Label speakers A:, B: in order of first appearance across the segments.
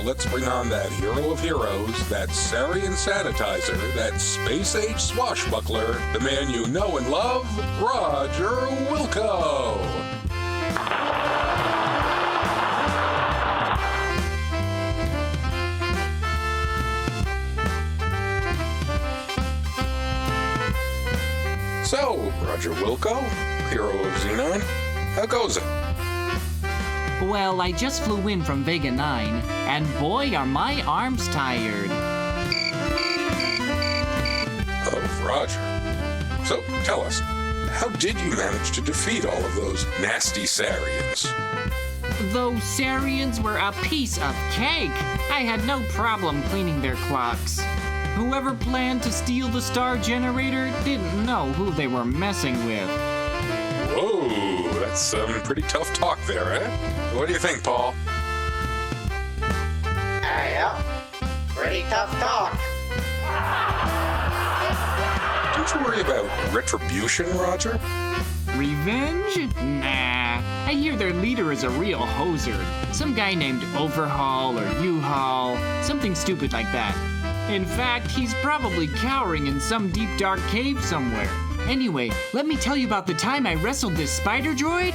A: let's bring on that hero of heroes, that Sarian sanitizer, that space-age swashbuckler, the man you know and love, Roger Wilco. So, Roger Wilco, hero of Xenon, how goes it?
B: Well, I just flew in from Vega 9, and boy, are my arms tired.
A: Oh, Roger. So, tell us, how did you manage to defeat all of those nasty Sarians?
B: Those Sarians were a piece of cake. I had no problem cleaning their clocks. Whoever planned to steal the star generator didn't know who they were messing with.
A: Whoa, that's some pretty tough talk there, eh? What do you think, Paul?
C: Yeah, pretty tough talk.
A: Don't you worry about retribution, Roger?
B: Revenge? Nah. I hear their leader is a real hoser. Some guy named Overhaul or U-Haul. Something stupid like that. In fact, he's probably cowering in some deep dark cave somewhere. Anyway, let me tell you about the time I wrestled this spider droid.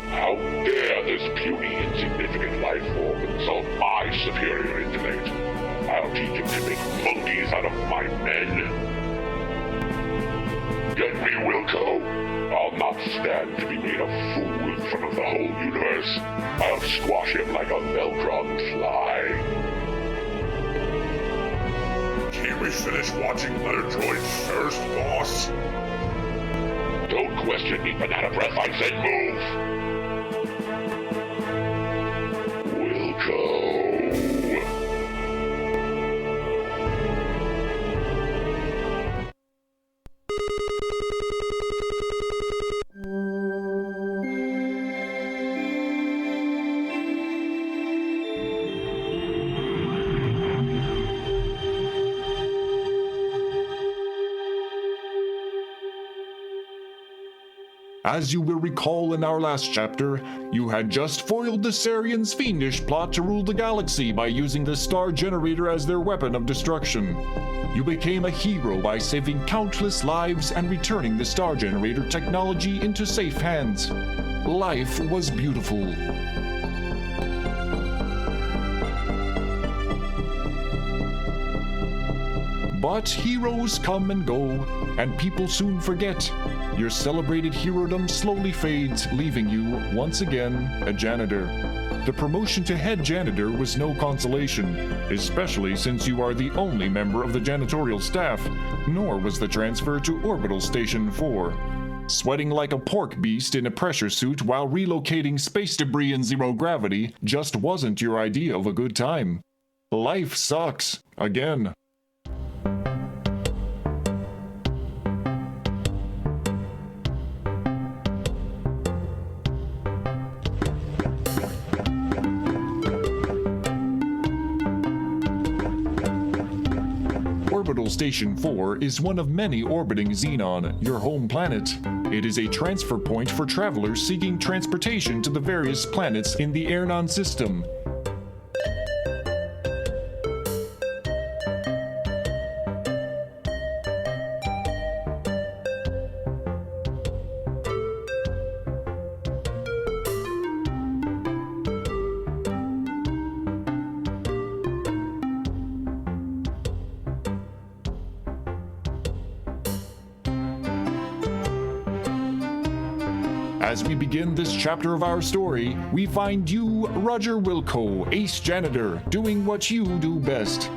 D: How dare this puny, insignificant life form insult my superior intellect? I'll teach him to make monkeys out of my men. Get me, Wilco. I'll not stand to be made a fool in front of the whole universe. I'll squash him like a Velcron fly. Can we finish watching Letter Droids first, boss? Don't question me, banana breath. I said move. Wilco.
E: As you will recall in our last chapter, you had just foiled the Sarians' fiendish plot to rule the galaxy by using the star generator as their weapon of destruction. You became a hero by saving countless lives and returning the star generator technology into safe hands. Life was beautiful. But heroes come and go, and people soon forget. Your celebrated herodom slowly fades, leaving you, once again, a janitor. The promotion to head janitor was no consolation, especially since you are the only member of the janitorial staff, nor was the transfer to Orbital Station 4. Sweating like a pork beast in a pressure suit while relocating space debris in zero gravity just wasn't your idea of a good time. Life sucks, again. Orbital Station 4 is one of many orbiting Xenon, your home planet. It is a transfer point for travelers seeking transportation to the various planets in the Airnon system. As we begin this chapter of our story, we find you, Roger Wilco, ace janitor, doing what you do best.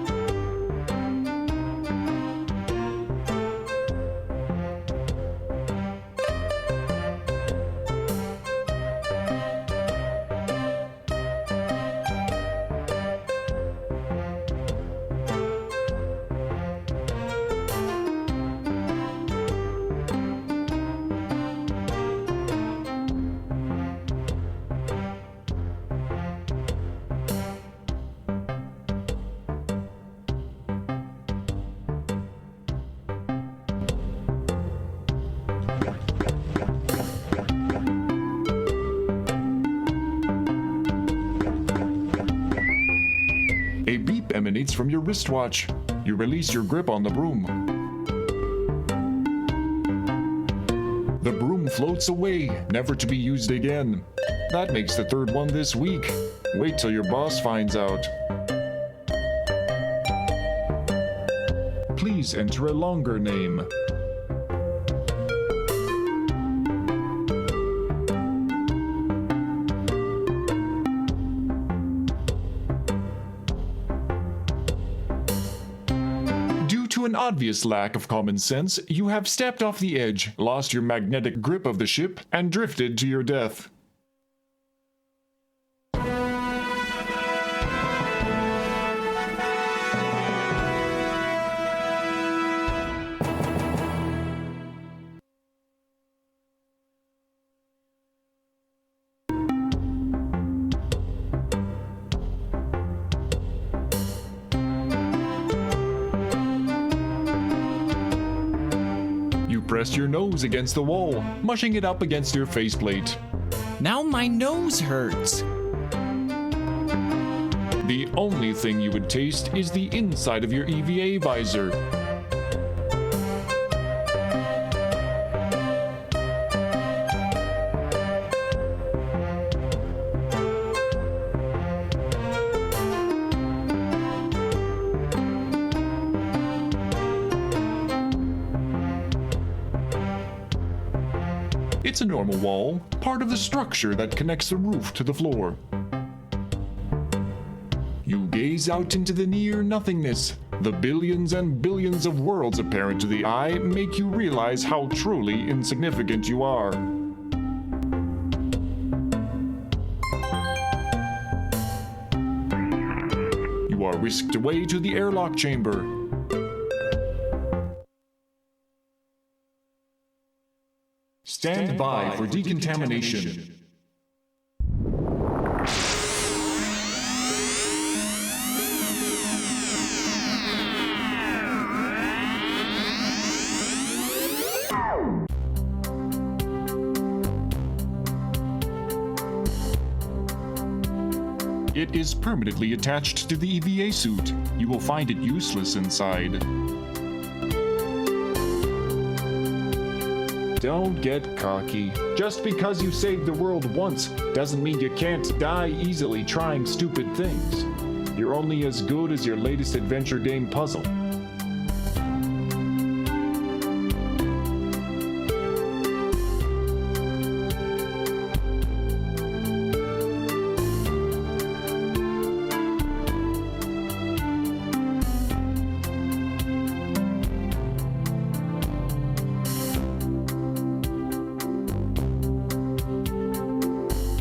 E: A beep emanates from your wristwatch. You release your grip on the broom. The broom floats away, never to be used again. That makes the third one this week. Wait till your boss finds out. Please enter a longer name. Due to an obvious lack of common sense, you have stepped off the edge, lost your magnetic grip of the ship, and drifted to your death. Press your nose against the wall, mushing it up against your faceplate.
B: Now my nose hurts.
E: The only thing you would taste is the inside of your EVA visor. It's a normal wall, part of the structure that connects the roof to the floor. You gaze out into the near nothingness. The billions and billions of worlds apparent to the eye make you realize how truly insignificant you are. You are whisked away to the airlock chamber. Stand by for decontamination. It is permanently attached to the EVA suit. You will find it useless inside. Don't get cocky. Just because you saved the world once doesn't mean you can't die easily trying stupid things. You're only as good as your latest adventure game puzzle.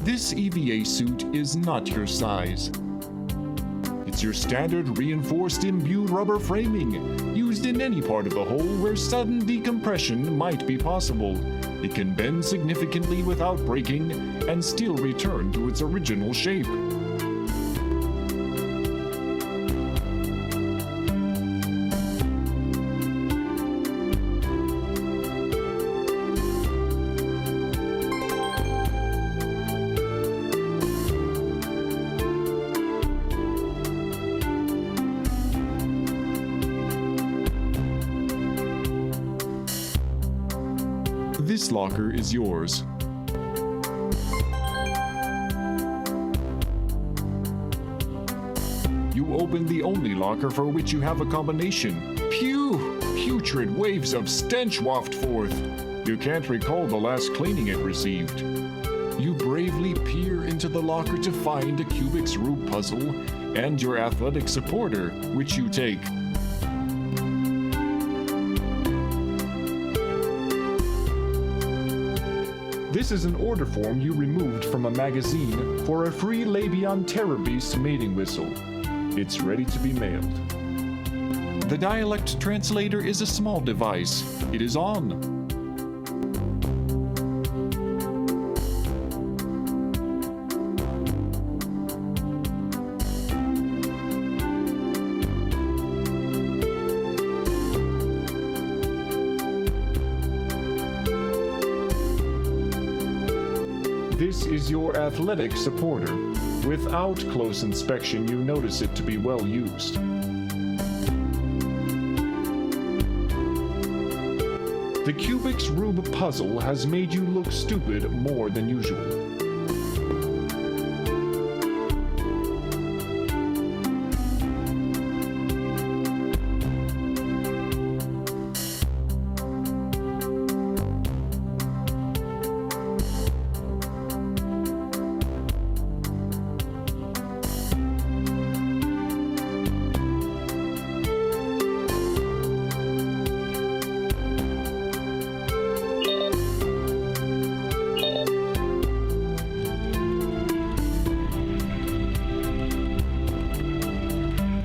E: This EVA suit is not your size. It's your standard reinforced imbued rubber framing, used in any part of the hull where sudden decompression might be possible. It can bend significantly without breaking and still return to its original shape. This locker is yours. You open the only locker for which you have a combination. Phew! Putrid waves of stench waft forth. You can't recall the last cleaning it received. You bravely peer into the locker to find a Kubik's Rube puzzle and your athletic supporter, which you take. This is an order form you removed from a magazine for a free Labion Terror Beast mating whistle. It's ready to be mailed. The dialect translator is a small device. It is on. This is your athletic supporter. Without close inspection, you notice it to be well used. The Cubic's Rube puzzle has made you look stupid more than usual.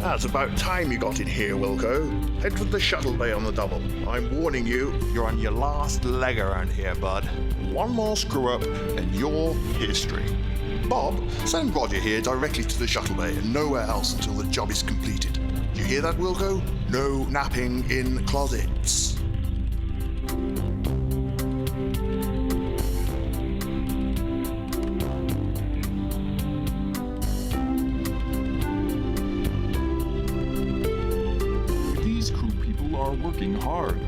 F: It's about time you got in here, Wilco. Head for the shuttle bay on the double. I'm warning you, you're on your last leg around here, bud. One more screw up and you're history. Bob, send Roger here directly to the shuttle bay and nowhere else until the job is completed. You hear that, Wilco? No napping in closets.
E: Working hard.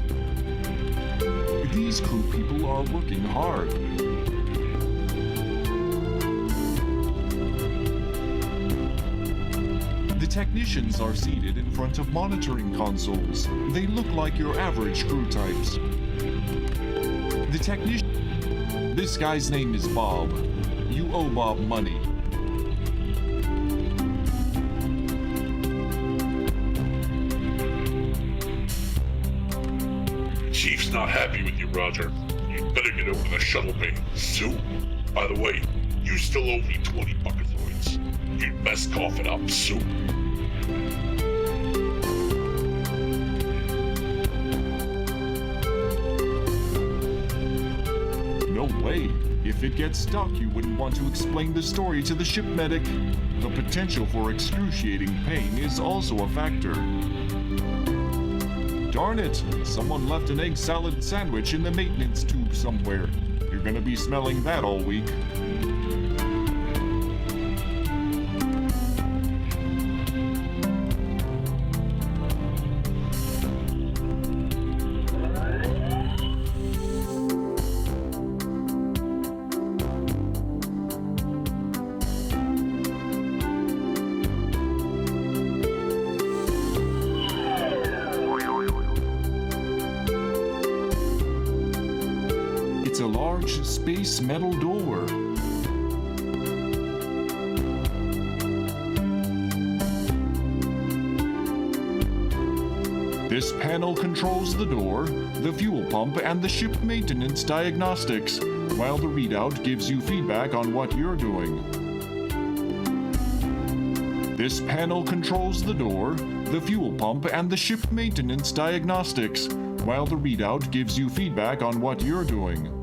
E: These crew people are working hard. The technicians are seated in front of monitoring consoles. They look like your average crew types. The technician... This guy's name is Bob. You owe Bob money.
D: Chief's not happy with you, Roger. You'd better get over to the shuttle bay soon. By the way, you still owe me 20 buckazoids. You'd best cough it up soon.
E: No way. If it gets stuck, you wouldn't want to explain the story to the ship medic. The potential for excruciating pain is also a factor. Darn it! Someone left an egg salad sandwich in the maintenance tube somewhere. You're gonna be smelling that all week. It's a large space metal door. This panel controls the door, the fuel pump, and the ship maintenance diagnostics, while the readout gives you feedback on what you're doing. This panel controls the door, the fuel pump, and the ship maintenance diagnostics, while the readout gives you feedback on what you're doing.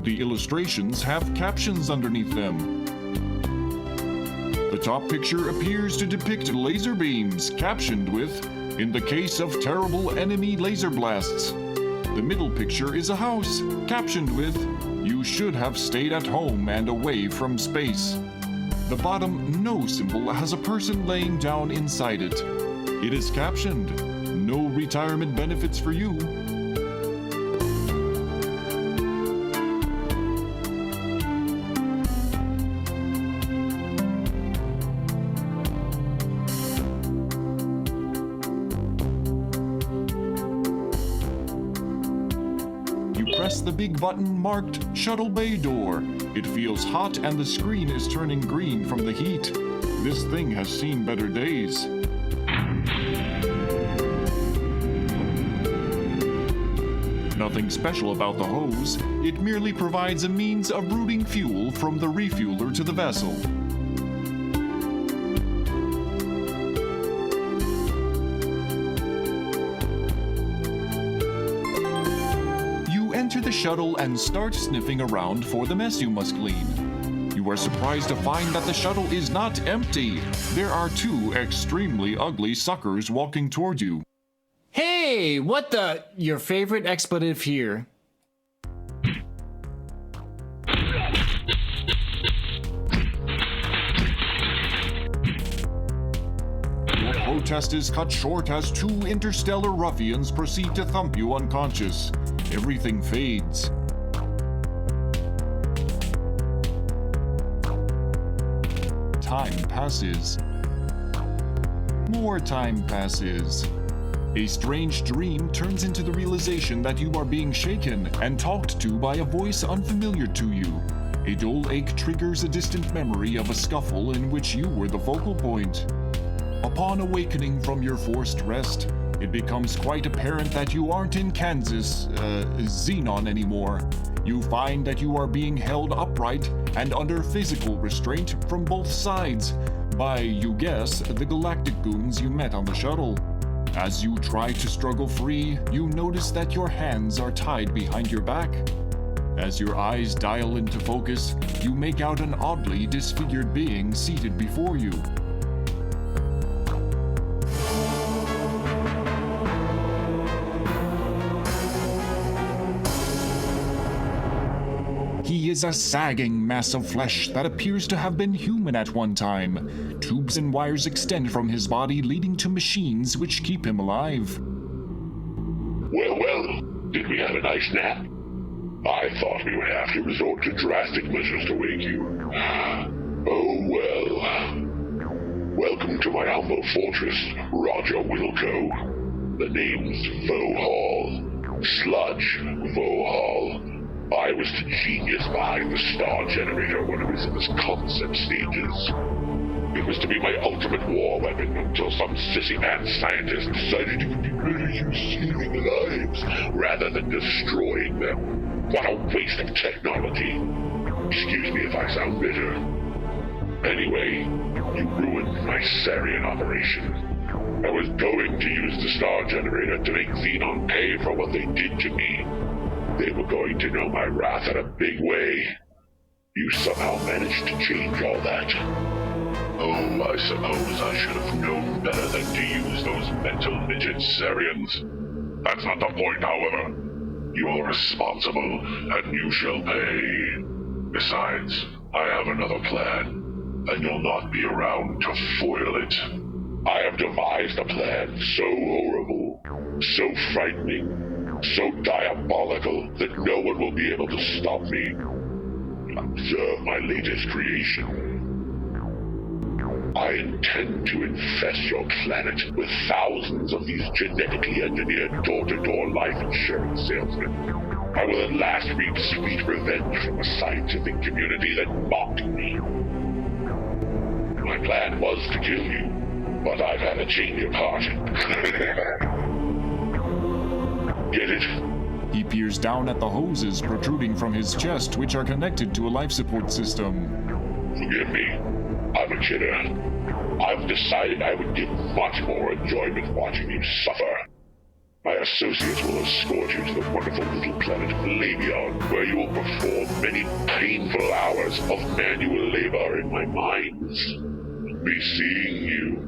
E: The illustrations have captions underneath them. The top picture appears to depict laser beams, captioned with, "In the case of terrible enemy laser blasts." The middle picture is a house, captioned with, "You should have stayed at home and away from space." The bottom "No" symbol has a person laying down inside it. It is captioned, "No retirement benefits for you." Press the big button marked Shuttle Bay Door. It feels hot and the screen is turning green from the heat. This thing has seen better days. Nothing special about the hose. It merely provides a means of routing fuel from the refueler to the vessel. Enter the shuttle and start sniffing around for the mess you must clean. You are surprised to find that the shuttle is not empty. There are two extremely ugly suckers walking toward you.
B: Hey, what the? Your favorite expletive here.
E: protest is cut short as two interstellar ruffians proceed to thump you unconscious. Everything fades. Time passes. More time passes. A strange dream turns into the realization that you are being shaken and talked to by a voice unfamiliar to you. A dull ache triggers a distant memory of a scuffle in which you were the focal point. Upon awakening from your forced rest, it becomes quite apparent that you aren't in Kansas, Xenon anymore. You find that you are being held upright and under physical restraint from both sides by, you guess, the galactic goons you met on the shuttle. As you try to struggle free, you notice that your hands are tied behind your back. As your eyes dial into focus, you make out an oddly disfigured being seated before you. He is a sagging mass of flesh that appears to have been human at one time. Tubes and wires extend from his body, leading to machines which keep him alive.
D: Well, did we have a nice nap? I thought we would have to resort to drastic measures to wake you. Oh well. Welcome to my humble fortress, Roger Wilco. The name's Vohaul. Sludge Vohaul. I was the genius behind the star generator when it was in its concept stages. It was to be my ultimate war weapon until some sissy-man scientist decided it would be better use saving lives rather than destroying them. What a waste of technology. Excuse me if I sound bitter. Anyway, you ruined my Sarian operation. I was going to use the star generator to make Xenon pay for what they did to me. They were going to know my wrath in a big way. You somehow managed to change all that. Oh, I suppose I should have known better than to use those mental midget Sarians. That's not the point, however. You're responsible, and you shall pay. Besides, I have another plan, and you'll not be around to foil it. I have devised a plan so horrible, so frightening, so diabolical that no one will be able to stop me. Observe my latest creation. I intend to infest your planet with thousands of these genetically engineered door-to-door life insurance salesmen. I will at last reap sweet revenge from a scientific community that mocked me. My plan was to kill you, but I've had a change of heart. Get it?
E: He peers down at the hoses protruding from his chest, which are connected to a life support system.
D: Forgive me. I'm a kidder. I've decided I would get much more enjoyment watching you suffer. My associates will escort you to the wonderful little planet Labion, where you will perform many painful hours of manual labor in my mines. Be seeing you.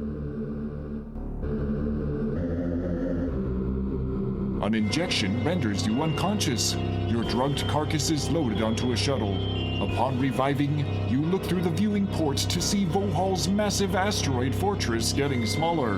E: An injection renders you unconscious. Your drugged carcass is loaded onto a shuttle. Upon reviving, you look through the viewing port to see Vohaul's massive asteroid fortress getting smaller.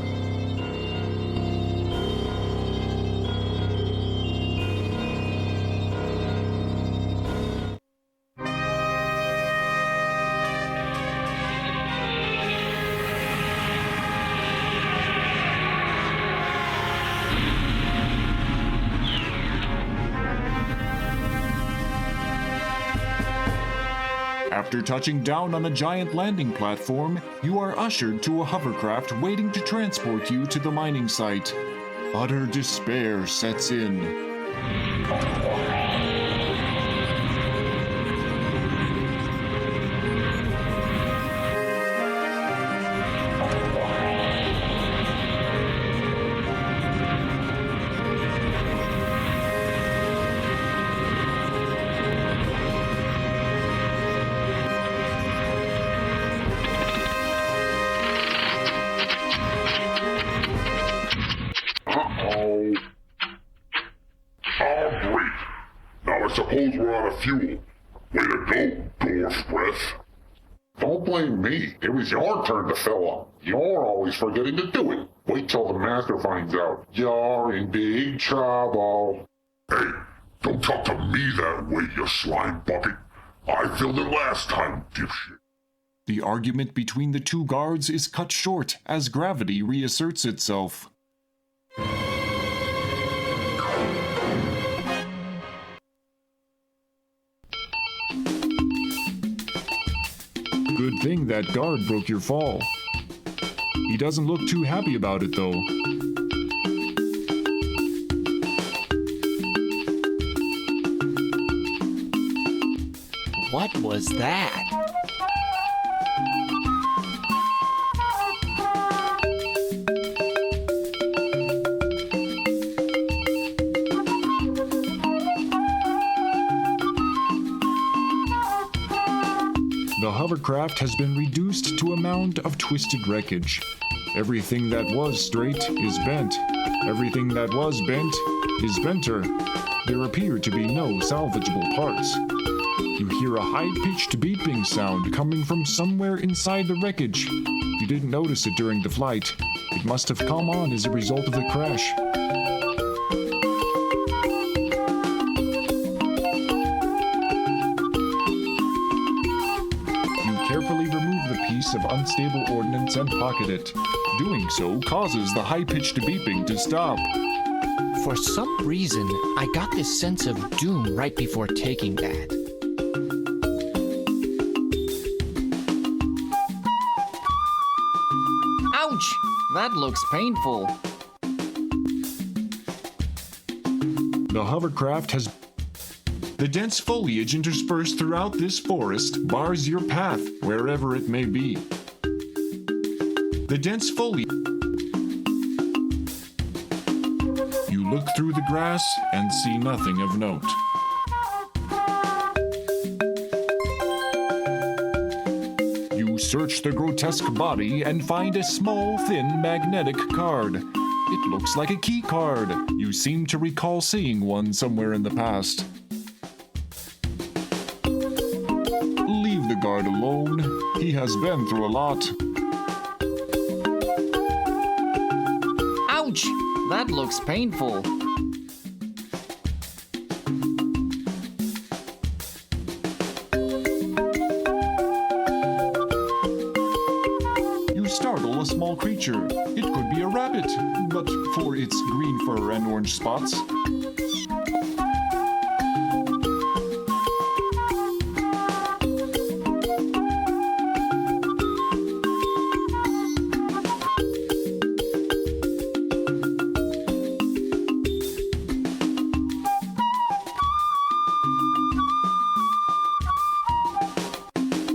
E: After touching down on a giant landing platform, you are ushered to a hovercraft waiting to transport you to the mining site. Utter despair sets in.
D: Suppose we're out of fuel. Way to go, dwarf breath.
F: Don't
D: Don't blame me. It was your turn to fill up. You're always forgetting to do it. Wait till the master finds out. You're in big trouble. Hey, don't talk to me that way, you slime bucket. I filled it last time, dipshit.
E: The argument between the two guards is cut short as gravity reasserts itself. Good thing that guard broke your fall. He doesn't look too happy about it, though.
B: What was that?
E: The hovercraft has been reduced to a mound of twisted wreckage. Everything that was straight is bent. Everything that was bent is benter. There appear to be no salvageable parts. You hear a high-pitched beeping sound coming from somewhere inside the wreckage. You didn't notice it during the flight. It must have come on as a result of the crash. Carefully remove the piece of unstable ordnance and pocket it. Doing so causes the high-pitched beeping to stop.
B: For some reason, I got this sense of doom right before taking that. Ouch! That looks painful.
E: The hovercraft has... The dense foliage interspersed throughout this forest bars your path, wherever it may be. The dense foliage... You look through the grass and see nothing of note. You search the grotesque body and find a small, thin, magnetic card. It looks like a key card. You seem to recall seeing one somewhere in the past. Leave the guard alone. He has been through a lot.
B: Ouch! That looks painful.
E: You startle a small creature. It could be a rabbit, but for its green fur and orange spots.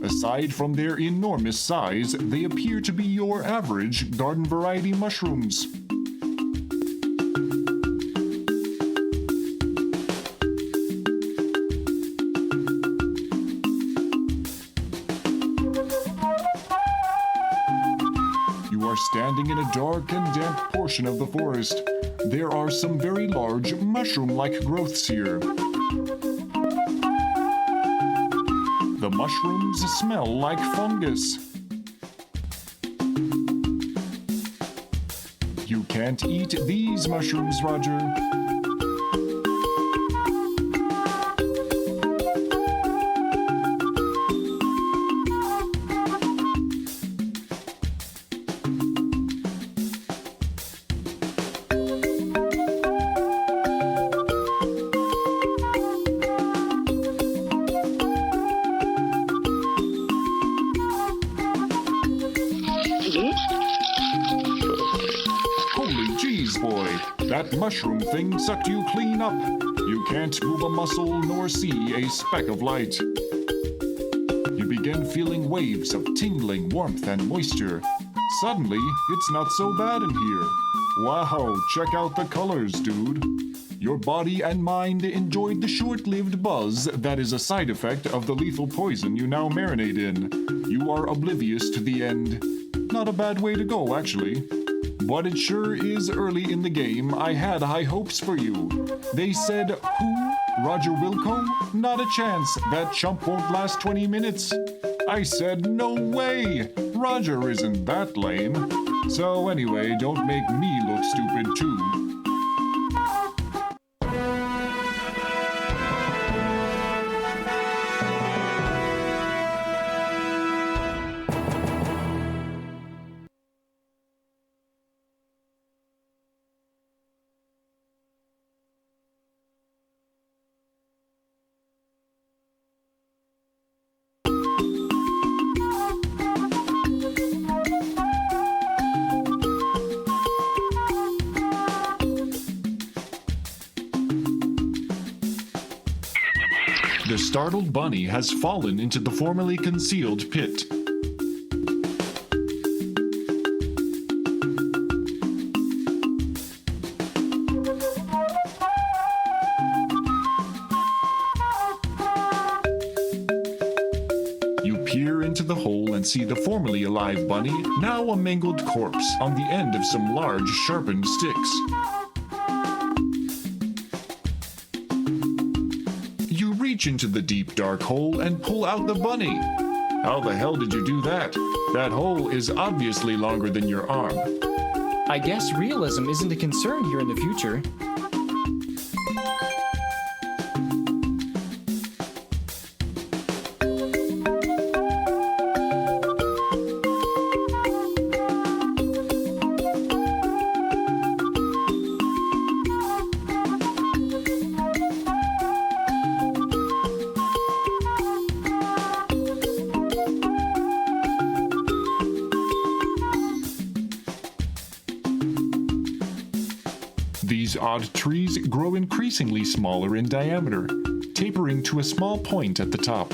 E: Aside from their enormous size, they appear to be your average garden variety mushrooms. You are standing in a dark and damp portion of the forest. There are some very large mushroom-like growths here. The mushrooms smell like fungus. You can't eat these mushrooms, Roger. Holy jeez, boy. That mushroom thing sucked you clean up. You can't move a muscle nor see a speck of light. You begin feeling waves of tingling warmth and moisture. Suddenly, it's not so bad in here. Wow, check out the colors, dude. Your body and mind enjoyed the short-lived buzz that is a side effect of the lethal poison you now marinate in. You are oblivious to the end. Not a bad way to go, actually. But it sure is early in the game. I had high hopes for you. They said, who? Roger Wilco? Not a chance. That chump won't last 20 minutes. I said no way! Roger isn't that lame. So anyway, don't make me look stupid too. The startled bunny has fallen into the formerly concealed pit. You peer into the hole and see the formerly alive bunny, now a mangled corpse, on the end of some large sharpened sticks. Reach into the deep dark hole and pull out the bunny. How the hell did you do that? That hole is obviously longer than your arm.
B: I guess realism isn't a concern here in the future.
E: These odd trees grow increasingly smaller in diameter, tapering to a small point at the top.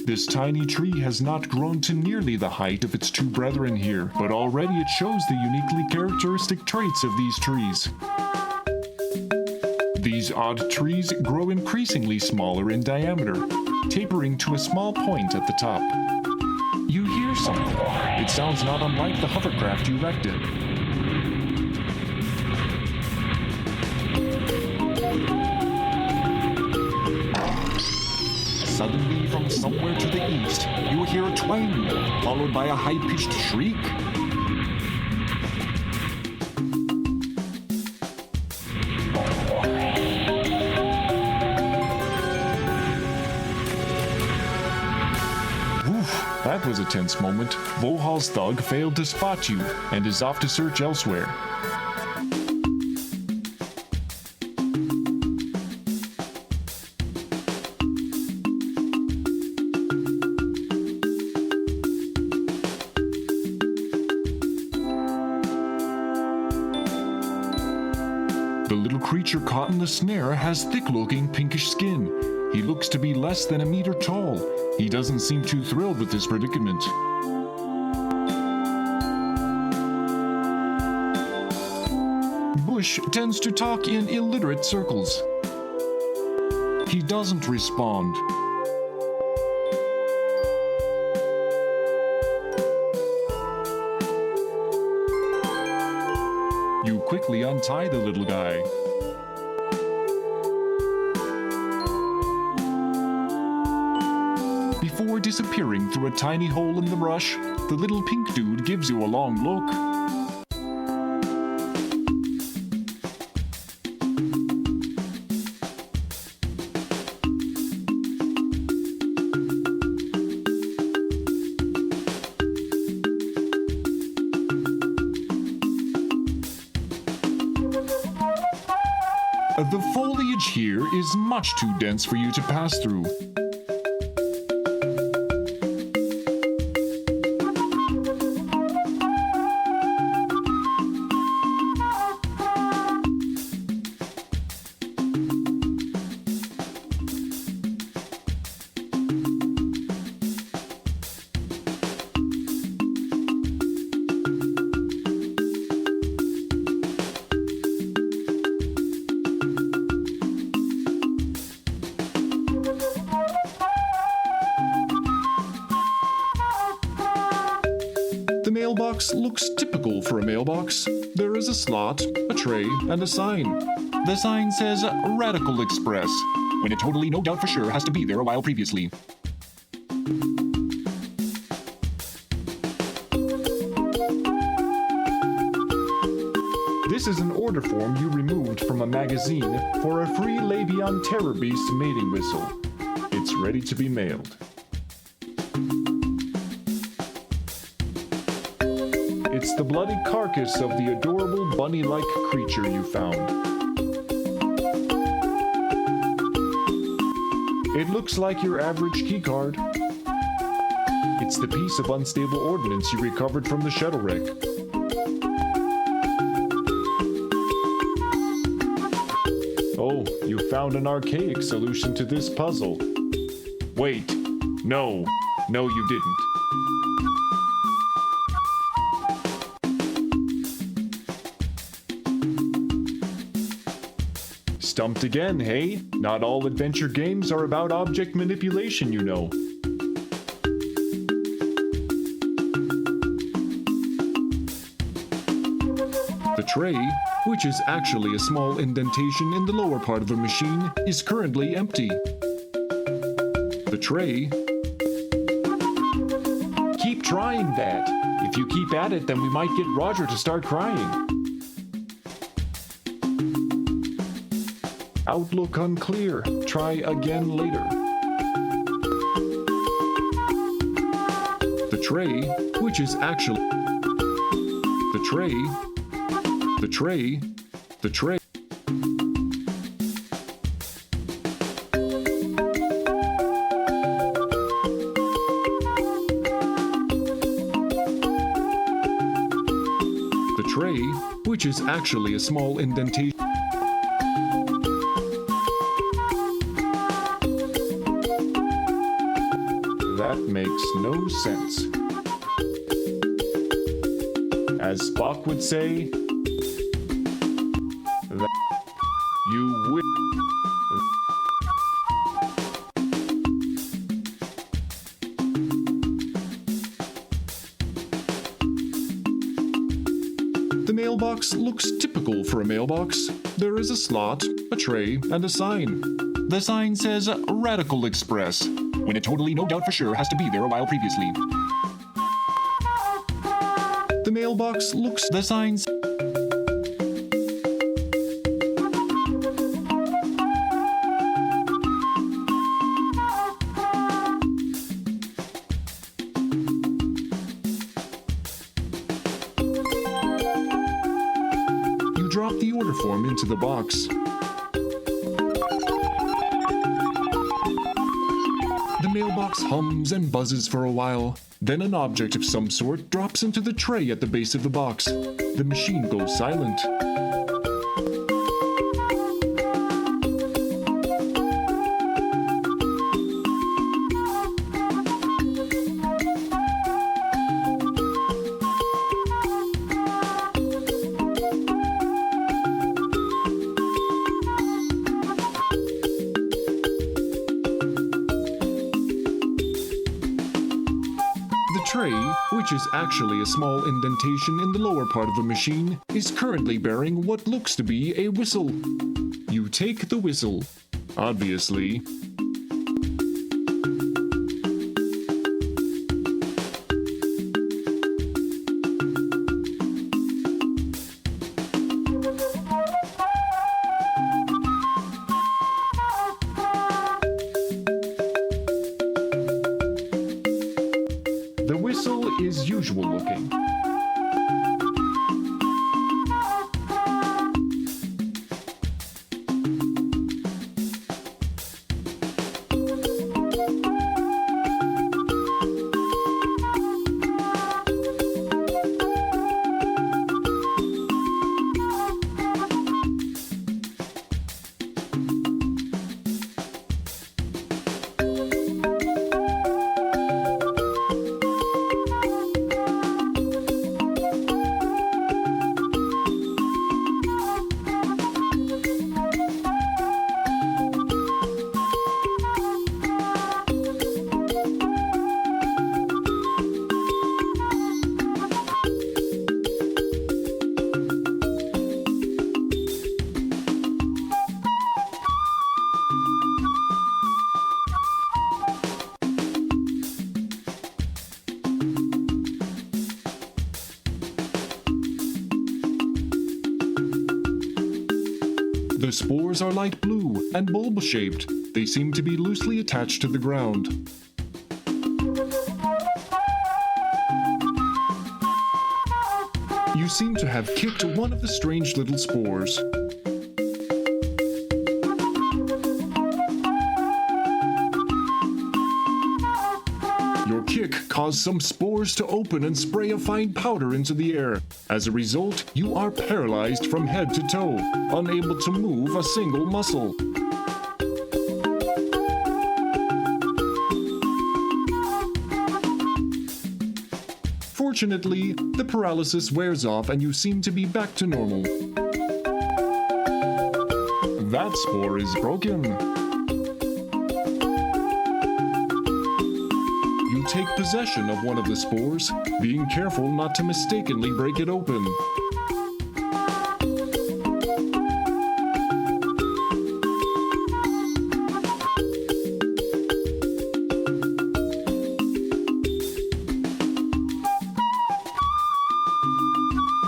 E: This tiny tree has not grown to nearly the height of its two brethren here, but already it shows the uniquely characteristic traits of these trees. These odd trees grow increasingly smaller in diameter, tapering to a small point at the top. You hear something. It sounds not unlike the hovercraft you wrecked in. Suddenly, from somewhere to the east, you hear a twang, followed by a high-pitched shriek. Oof, that was a tense moment. Vohaul's thug failed to spot you and is off to search elsewhere. The little creature caught in the snare has thick-looking pinkish skin. He looks to be less than a meter tall. He doesn't seem too thrilled with this predicament. Bush tends to talk in illiterate circles. He doesn't respond. You quickly untie the little guy. Before disappearing through a tiny hole in the brush, the little pink dude gives you a long look. The foliage here is much too dense for you to pass through. The mailbox looks typical for a mailbox. There is a slot, a tray, and a sign. The sign says Radical Express, when it totally no doubt for sure has to be there a while previously. This is an order form you removed from a magazine for a free Labion Terror Beast mating whistle. It's ready to be mailed. It's the bloody carcass of the adorable bunny-like creature you found. It looks like your average keycard. It's the piece of unstable ordnance you recovered from the shuttle wreck. Oh, you found an archaic solution to this puzzle. Wait, no, you didn't. Stumped again, hey? Not all adventure games are about object manipulation, you know. The tray, which is actually a small indentation in the lower part of a machine, is currently empty. The tray... Keep trying that. If you keep at it, then we might get Roger to start crying. Outlook unclear. Try again later. The tray, which is actually... The tray... The tray... The tray... The tray, which is actually a small indentation... That makes no sense. As Spock would say, that you will. The mailbox looks typical for a mailbox. There is a slot, a tray, and a sign. The sign says Radical Express, when it totally no doubt for sure has to be there a while previously. The mailbox looks the signs. You drop the order form into the box. The mailbox hums and buzzes for a while. Then an object of some sort drops into the tray at the base of the box. The machine goes silent. The tray, which is actually a small indentation in the lower part of a machine, is currently bearing what looks to be a whistle. You take the whistle. Obviously. The whistle is usual looking. The spores are light blue and bulb-shaped. They seem to be loosely attached to the ground. You seem to have kicked one of the strange little spores. Your kick caused some spores to open and spray a fine powder into the air. As a result, you are paralyzed from head to toe, unable to move a single muscle. Fortunately, the paralysis wears off and you seem to be back to normal. That spore is broken. You take possession of one of the spores, being careful not to mistakenly break it open.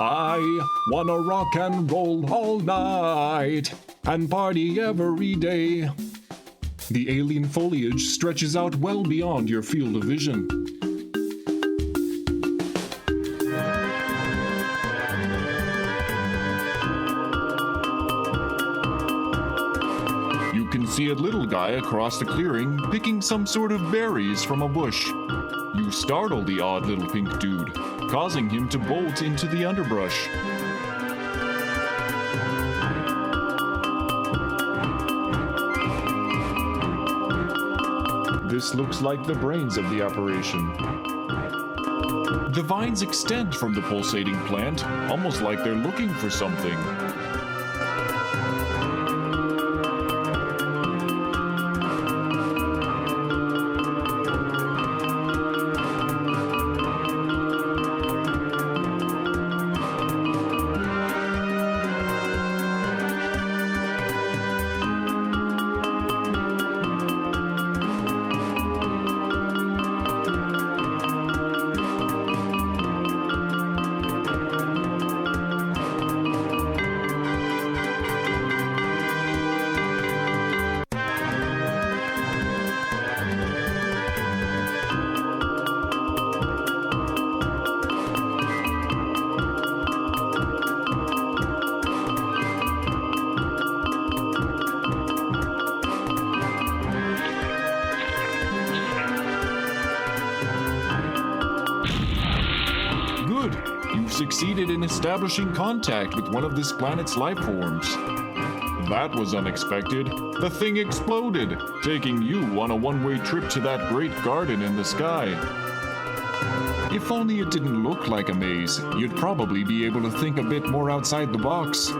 E: I wanna rock and roll all night and party every day. The alien foliage stretches out well beyond your field of vision. You can see a little guy across the clearing picking some sort of berries from a bush. You startle the odd little pink dude, causing him to bolt into the underbrush. This looks like the brains of the operation. The vines extend from the pulsating plant, almost like they're looking for something. Succeeded in establishing contact with one of this planet's life forms. That was unexpected. The thing exploded, taking you on a one-way trip to that great garden in the sky. If only it didn't look like a maze, you'd probably be able to think a bit more outside the box.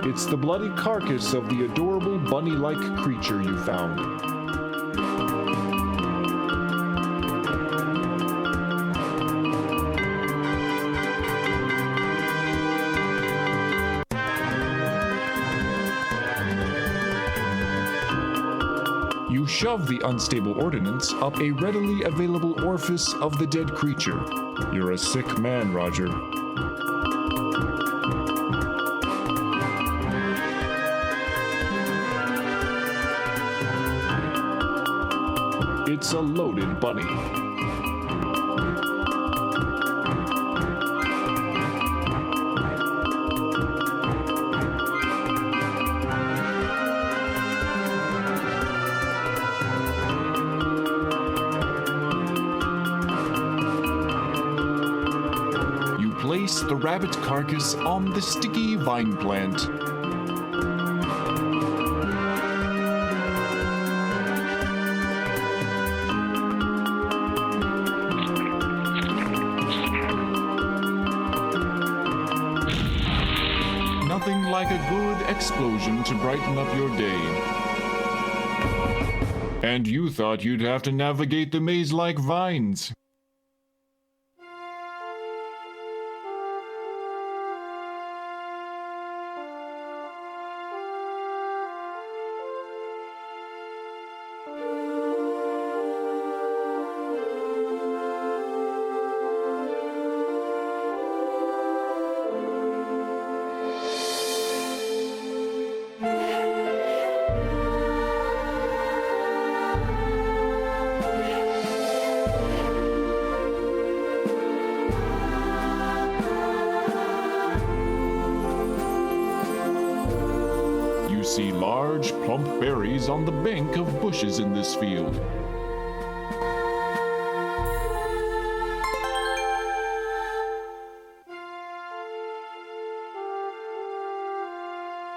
E: It's the bloody carcass of the adorable bunny-like creature you found. You shove the unstable ordnance up a readily available orifice of the dead creature. You're a sick man, Roger. It's a loaded bunny. You place the rabbit carcass on the sticky vine plant. Nothing like a good explosion to brighten up your day. And you thought you'd have to navigate the maze like vines. large, plump berries on the bank of bushes in this field.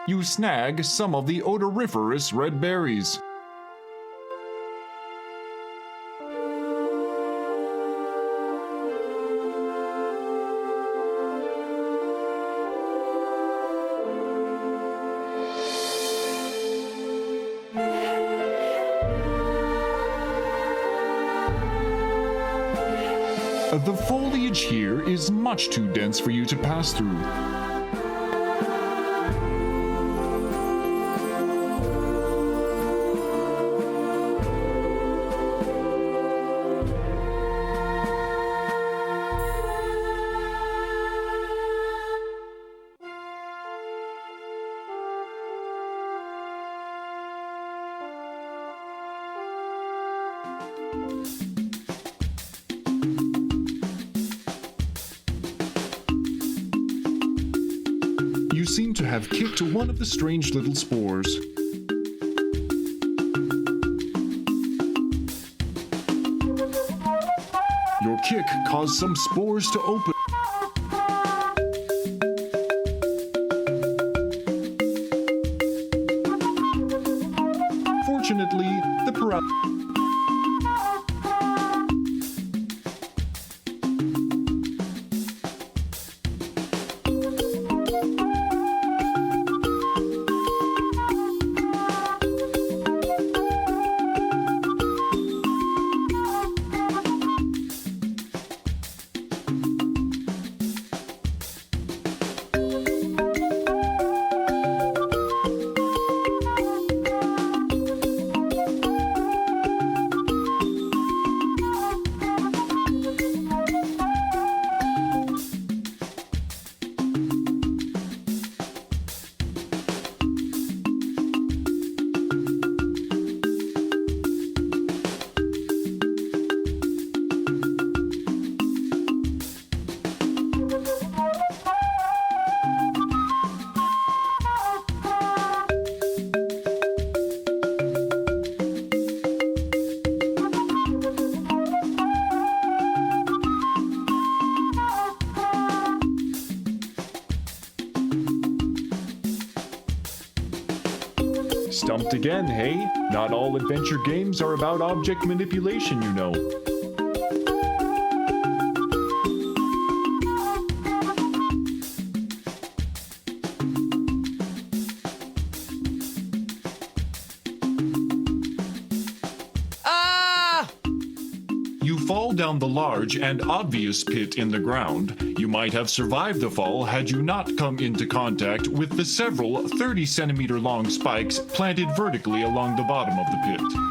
E: You snag some of the odoriferous red berries. The foliage here is much too dense for you to pass through. You seem to have kicked one of the strange little spores. Your kick caused some spores to open. Fortunately, the Stumped again, hey? Not all adventure games are about object manipulation, you know. You fall down the large and obvious pit in the ground. You might have survived the fall had you not come into contact with the several 30-centimeter long spikes planted vertically along the bottom of the pit.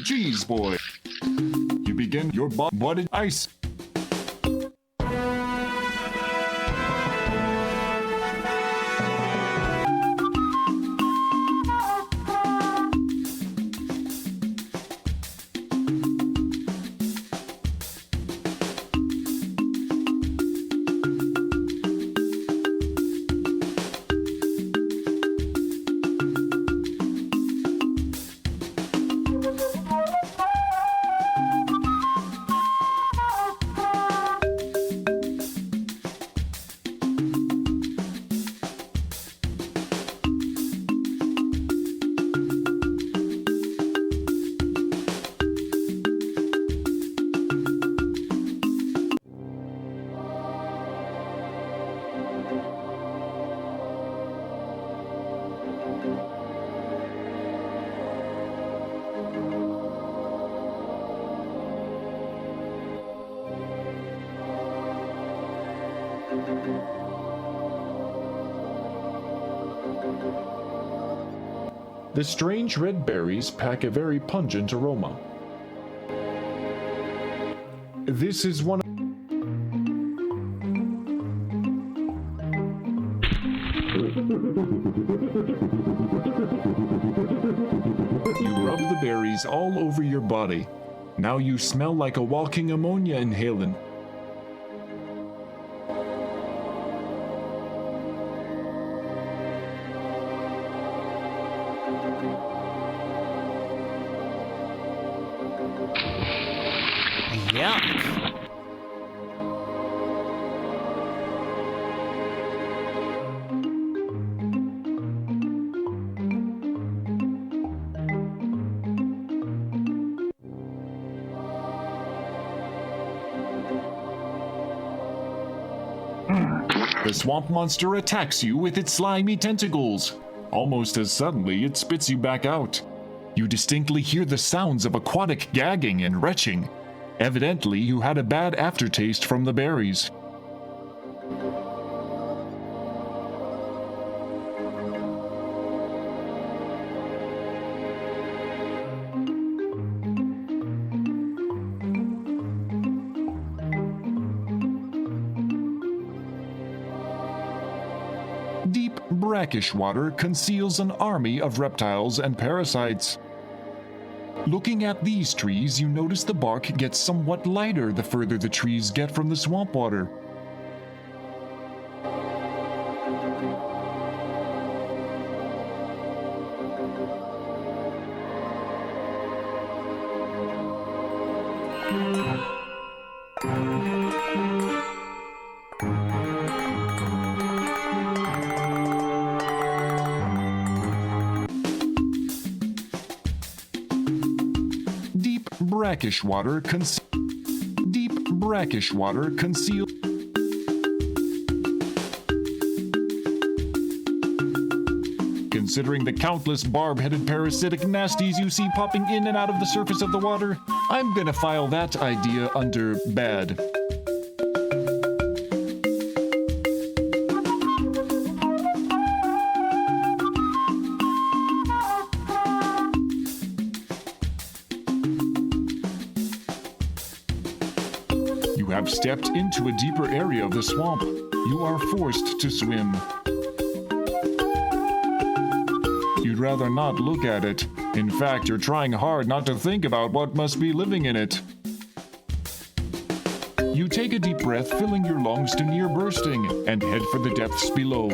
E: cheese boy. You begin your budded ice. The strange red berries pack a very pungent aroma. This is one of You rub the berries all over your body. Now you smell like a walking ammonia inhalant.
B: Yuck.
E: The swamp monster attacks you with its slimy tentacles. Almost as suddenly, it spits you back out. You distinctly hear the sounds of aquatic gagging and retching. Evidently, you had a bad aftertaste from the berries. Deep, brackish water conceals an army of reptiles and parasites. Looking at these trees, you notice the bark gets somewhat lighter the further the trees get from the swamp water. Brackish water Deep brackish water conceal. Considering the countless barb-headed parasitic nasties you see popping in and out of the surface of the water, I'm gonna file that idea under bad. You have stepped into a deeper area of the swamp. You are forced to swim. You'd rather not look at it. In fact, you're trying hard not to think about what must be living in it. You take a deep breath, filling your lungs to near bursting, and head for the depths below.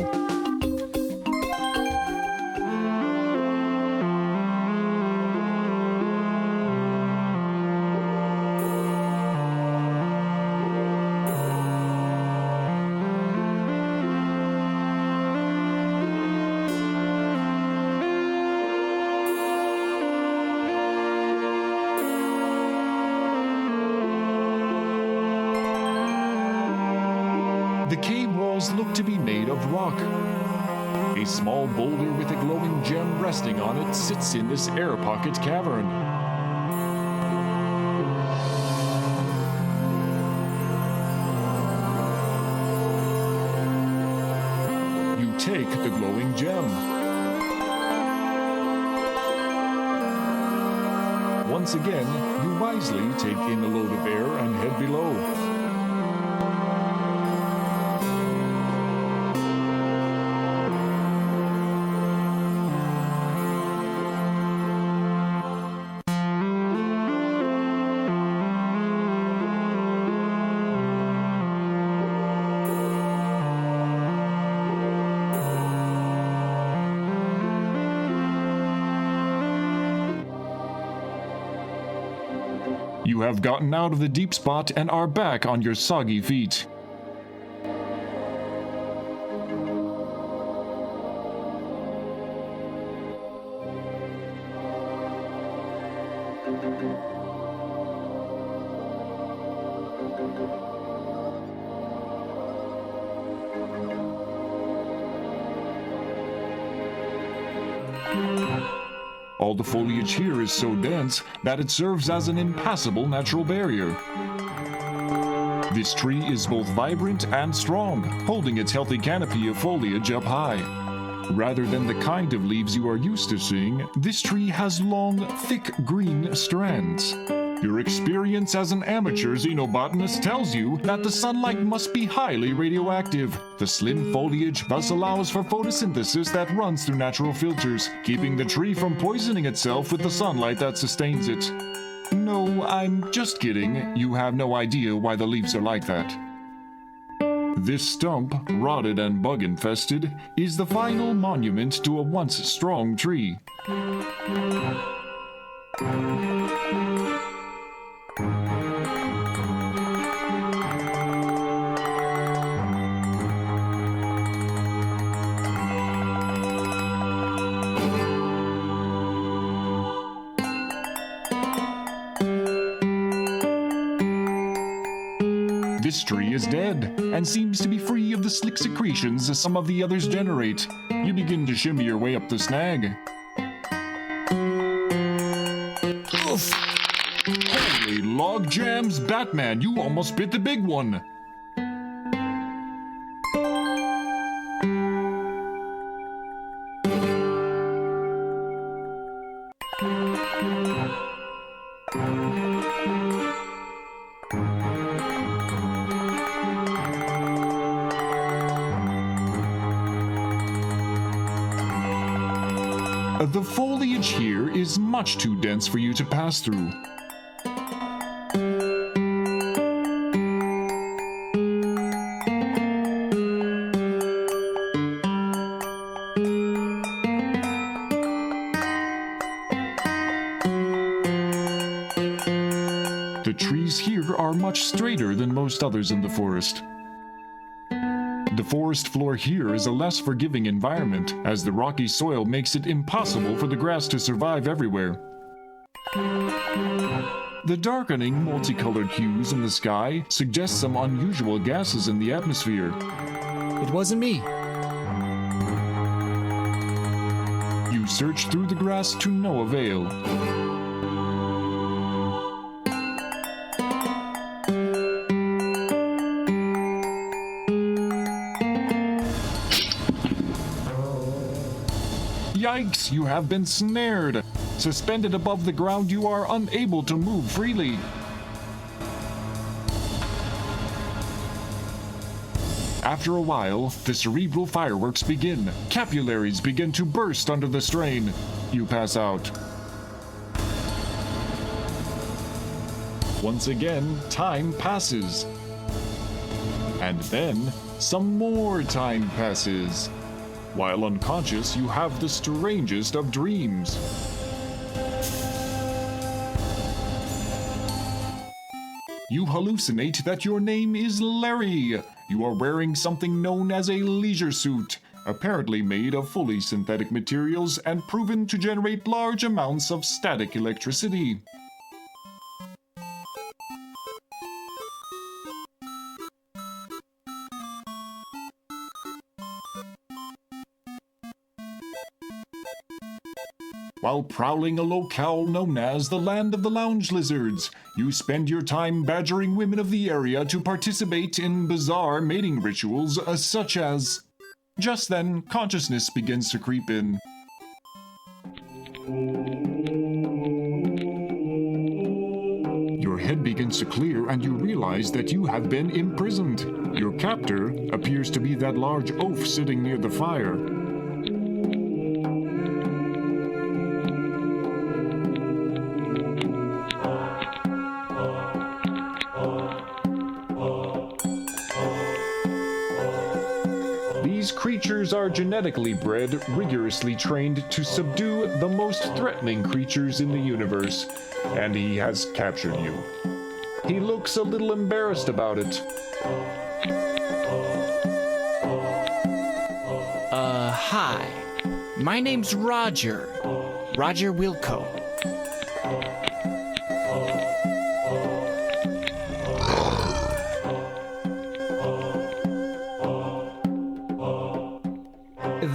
E: The cave walls look to be made of rock. A small boulder with a glowing gem resting on it sits in this air pocket cavern. You take the glowing gem. Once again, you wisely take in a load of air and head below. You have gotten out of the deep spot and are back on your soggy feet. All the foliage here is so dense that it serves as an impassable natural barrier. This tree is both vibrant and strong, holding its healthy canopy of foliage up high. Rather than the kind of leaves you are used to seeing, this tree has long, thick green strands. Your experience as an amateur xenobotanist tells you that the sunlight must be highly radioactive. The slim foliage thus allows for photosynthesis that runs through natural filters, keeping the tree from poisoning itself with the sunlight that sustains it. No, I'm just kidding. You have no idea why the leaves are like that. This stump, rotted and bug-infested, is the final monument to a once strong tree. This tree is dead, and seems to be free of the slick secretions some of the others generate. You begin to shimmy your way up the snag. Oof! Holy log jams, Batman, you almost bit the big one! The foliage here is much too dense for you to pass through. The trees here are much straighter than most others in the forest. The forest floor here is a less forgiving environment, as the rocky soil makes it impossible for the grass to survive everywhere. The darkening, multicolored hues in the sky suggest some unusual gases in the atmosphere.
G: It wasn't me.
E: You search through the grass to no avail. Yikes, you have been snared. Suspended above the ground, you are unable to move freely. After a while, the cerebral fireworks begin. Capillaries begin to burst under the strain. You pass out. Once again, time passes. And then, some more time passes. While unconscious, you have the strangest of dreams. You hallucinate that your name is Larry. You are wearing something known as a leisure suit, apparently made of fully synthetic materials and proven to generate large amounts of static electricity. While prowling a locale known as the Land of the Lounge Lizards, you spend your time badgering women of the area to participate in bizarre mating rituals such as... Just then, consciousness begins to creep in. head begins to clear and you realize that you have been imprisoned. Your captor appears to be that large oaf sitting near the fire. These creatures are genetically bred, rigorously trained to subdue the most threatening creatures in the universe, and he has captured you. He looks a little embarrassed about it.
B: Hi. My name's Roger. Roger Wilco.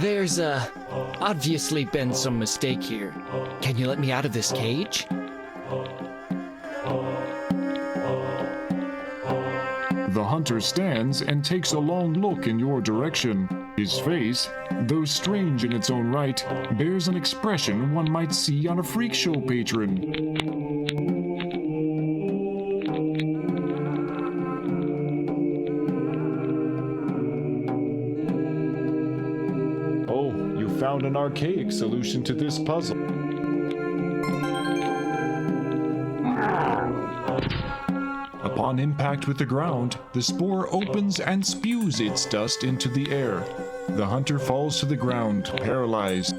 B: There's obviously been some mistake here. Can you let me out of this cage?
E: The hunter stands and takes a long look in your direction. His face, though strange in its own right, bears an expression one might see on a freak show patron. Oh, you found an archaic solution to this puzzle. Upon impact with the ground, the spore opens and spews its dust into the air. The hunter falls to the ground, paralyzed.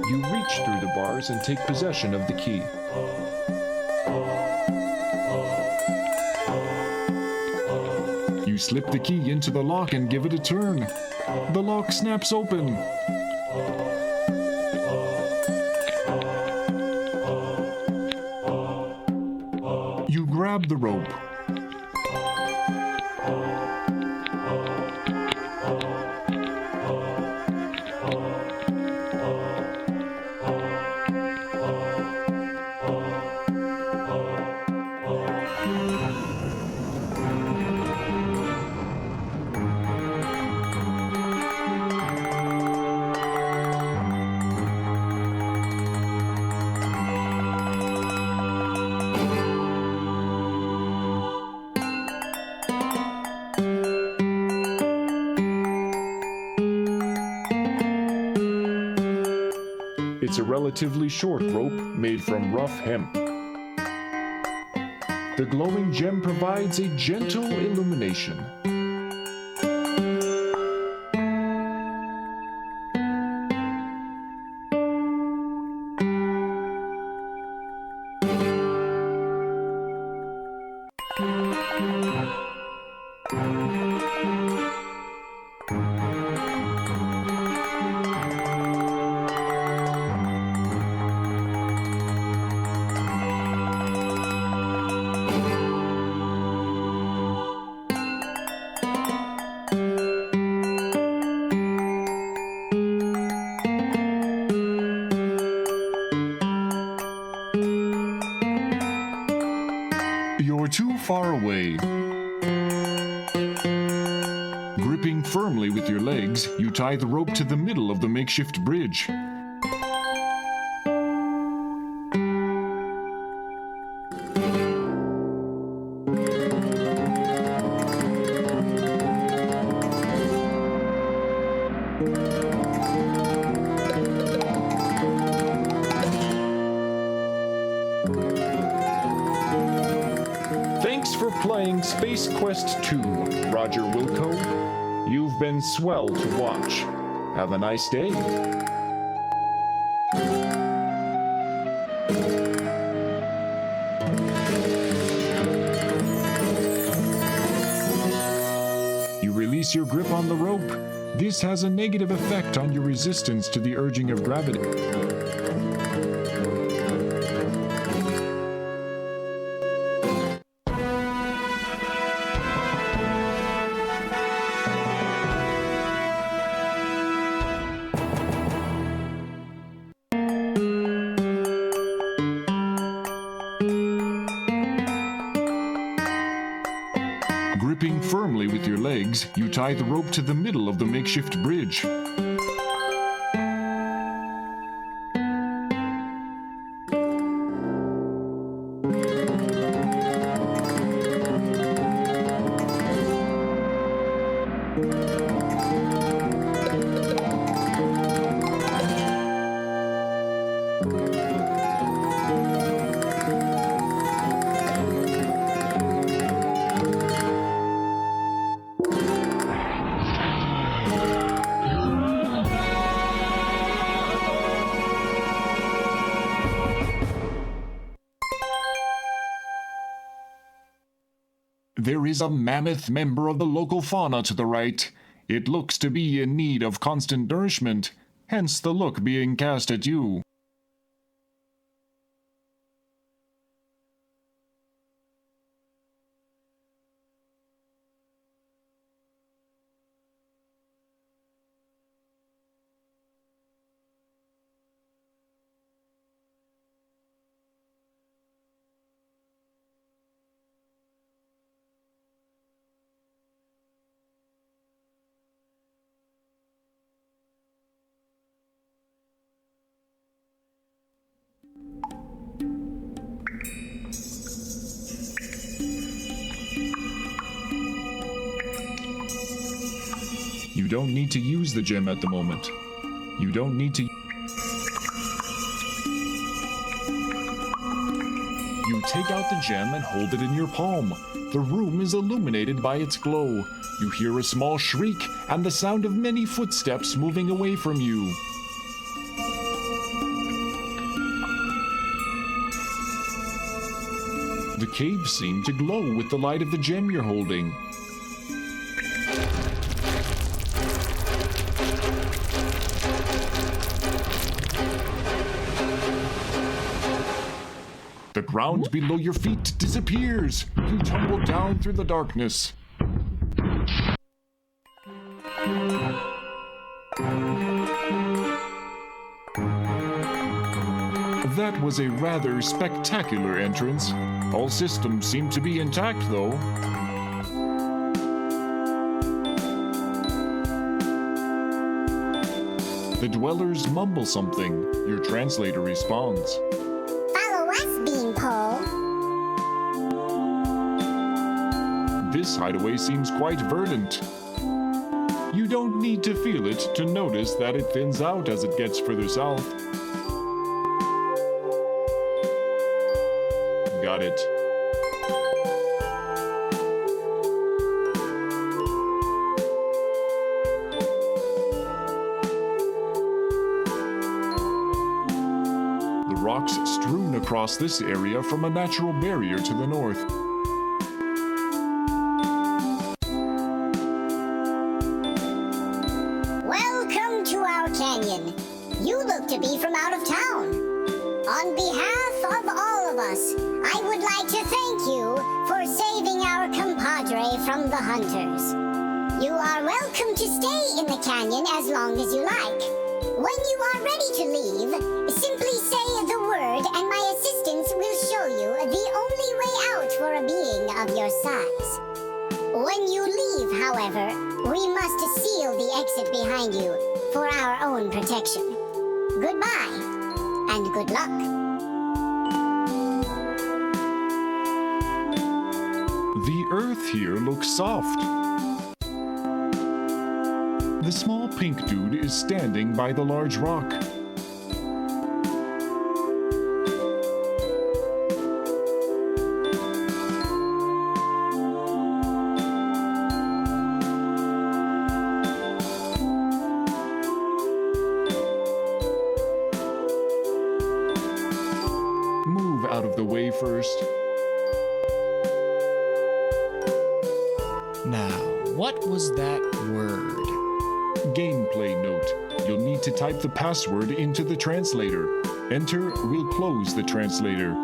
E: You reach through the bars and take possession of the key. You slip the key into the lock and give it a turn. The lock snaps open. You grab the rope. It's a relatively short rope made from rough hemp. The glowing gem provides a gentle illumination. You're too far away. Gripping firmly with your legs, you tie the rope to the middle of the makeshift bridge. Thanks for playing Space Quest 2, Roger Wilco. You've been swell to watch. Have a nice day. You release your grip on the rope. This has a negative effect on your resistance to the urging of gravity. Gripping firmly with your legs, you tie the rope to the middle of the makeshift bridge. There is a mammoth member of the local fauna to the right. It looks to be in need of constant nourishment, hence the look being cast at you. You don't need to use the gem at the moment. You don't need to... You take out the gem and hold it in your palm. The room is illuminated by its glow. You hear a small shriek and the sound of many footsteps moving away from you. The caves seem to glow with the light of the gem you're holding. The ground below your feet disappears. You tumble down through the darkness. That was a rather spectacular entrance. All systems seem to be intact, though. The dwellers mumble something. Your translator responds. This hideaway seems quite verdant. You don't need to feel it to notice that it thins out as it gets further south. Got it. The rocks strewn across this area form a natural barrier to the north.
H: To be from out of town. On behalf of all of us, I would like to thank you for saving our compadre from the hunters. You are welcome to stay in the canyon as long as you like. When you are ready to leave, simply say the word and my assistants will show you the only way out for a being of your size. When you leave, however, we must seal the exit behind you for our own protection. Goodbye, and good luck.
E: The earth here looks soft. The small pink dude is standing by the large rock. Out of the way first.
G: Now, what was that word?
E: Gameplay note. You'll need to type the password into the translator. Enter will close the translator.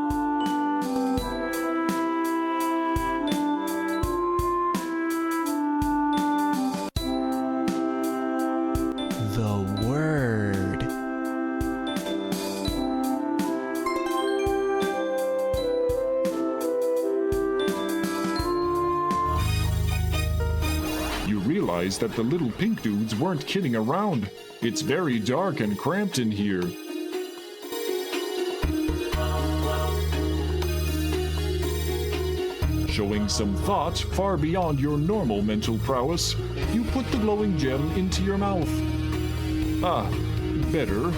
G: The word.
E: Realize that the little pink dudes weren't kidding around. It's very dark and cramped in here. Showing some thought far beyond your normal mental prowess, you put the glowing gem into your mouth. Ah, better.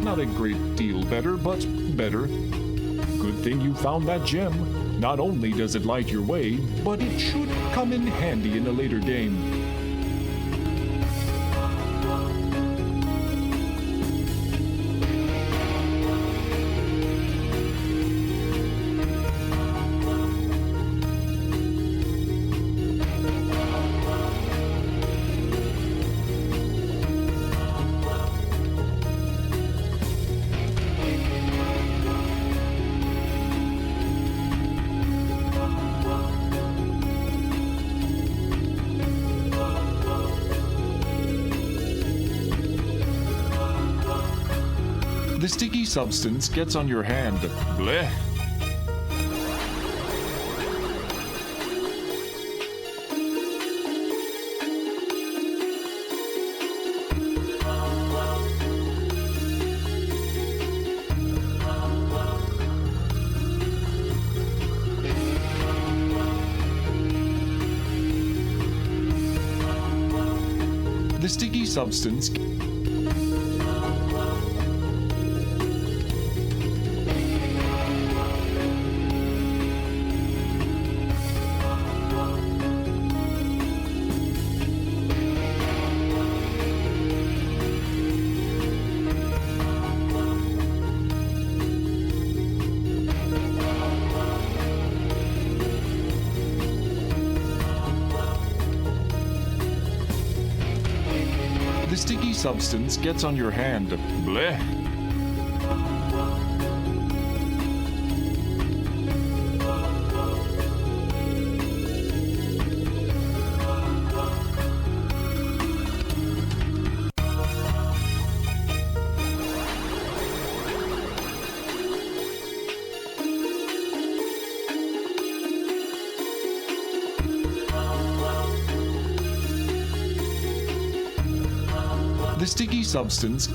E: Not a great deal better, but better. Good thing you found that gem. Not only does it light your way, but it should come in handy in a later game. The sticky substance gets on your hand. Blech. The sticky substance substance gets on your hand. Blech. The sticky substance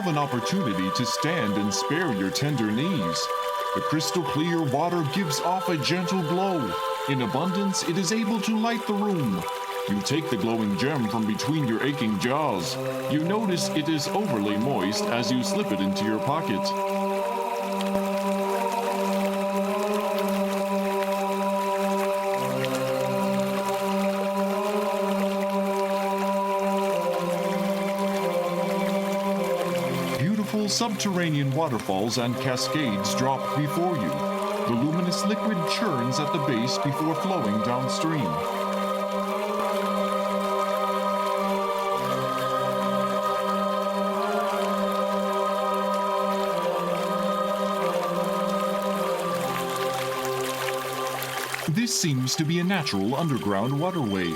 E: have an opportunity to stand and spare your tender knees. The crystal clear water gives off a gentle glow. In abundance, it is able to light the room. You take the glowing gem from between your aching jaws. You notice it is overly moist as you slip it into your pocket. Subterranean waterfalls and cascades drop before you. The luminous liquid churns at the base before flowing downstream. This seems to be a natural underground waterway.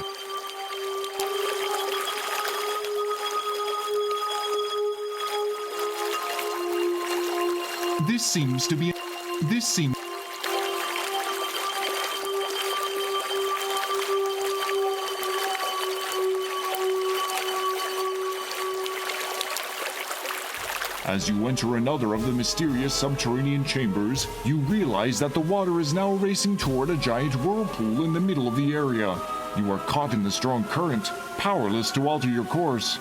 E: This seems As you enter another of the mysterious subterranean chambers, you realize that the water is now racing toward a giant whirlpool in the middle of the area. You are caught in the strong current, powerless to alter your course.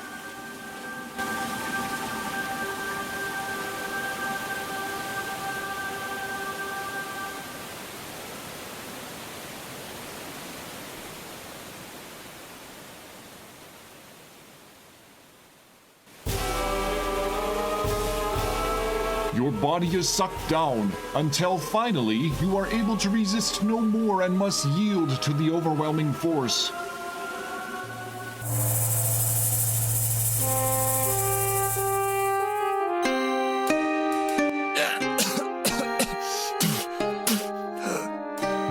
E: Your body is sucked down, until finally you are able to resist no more and must yield to the overwhelming force.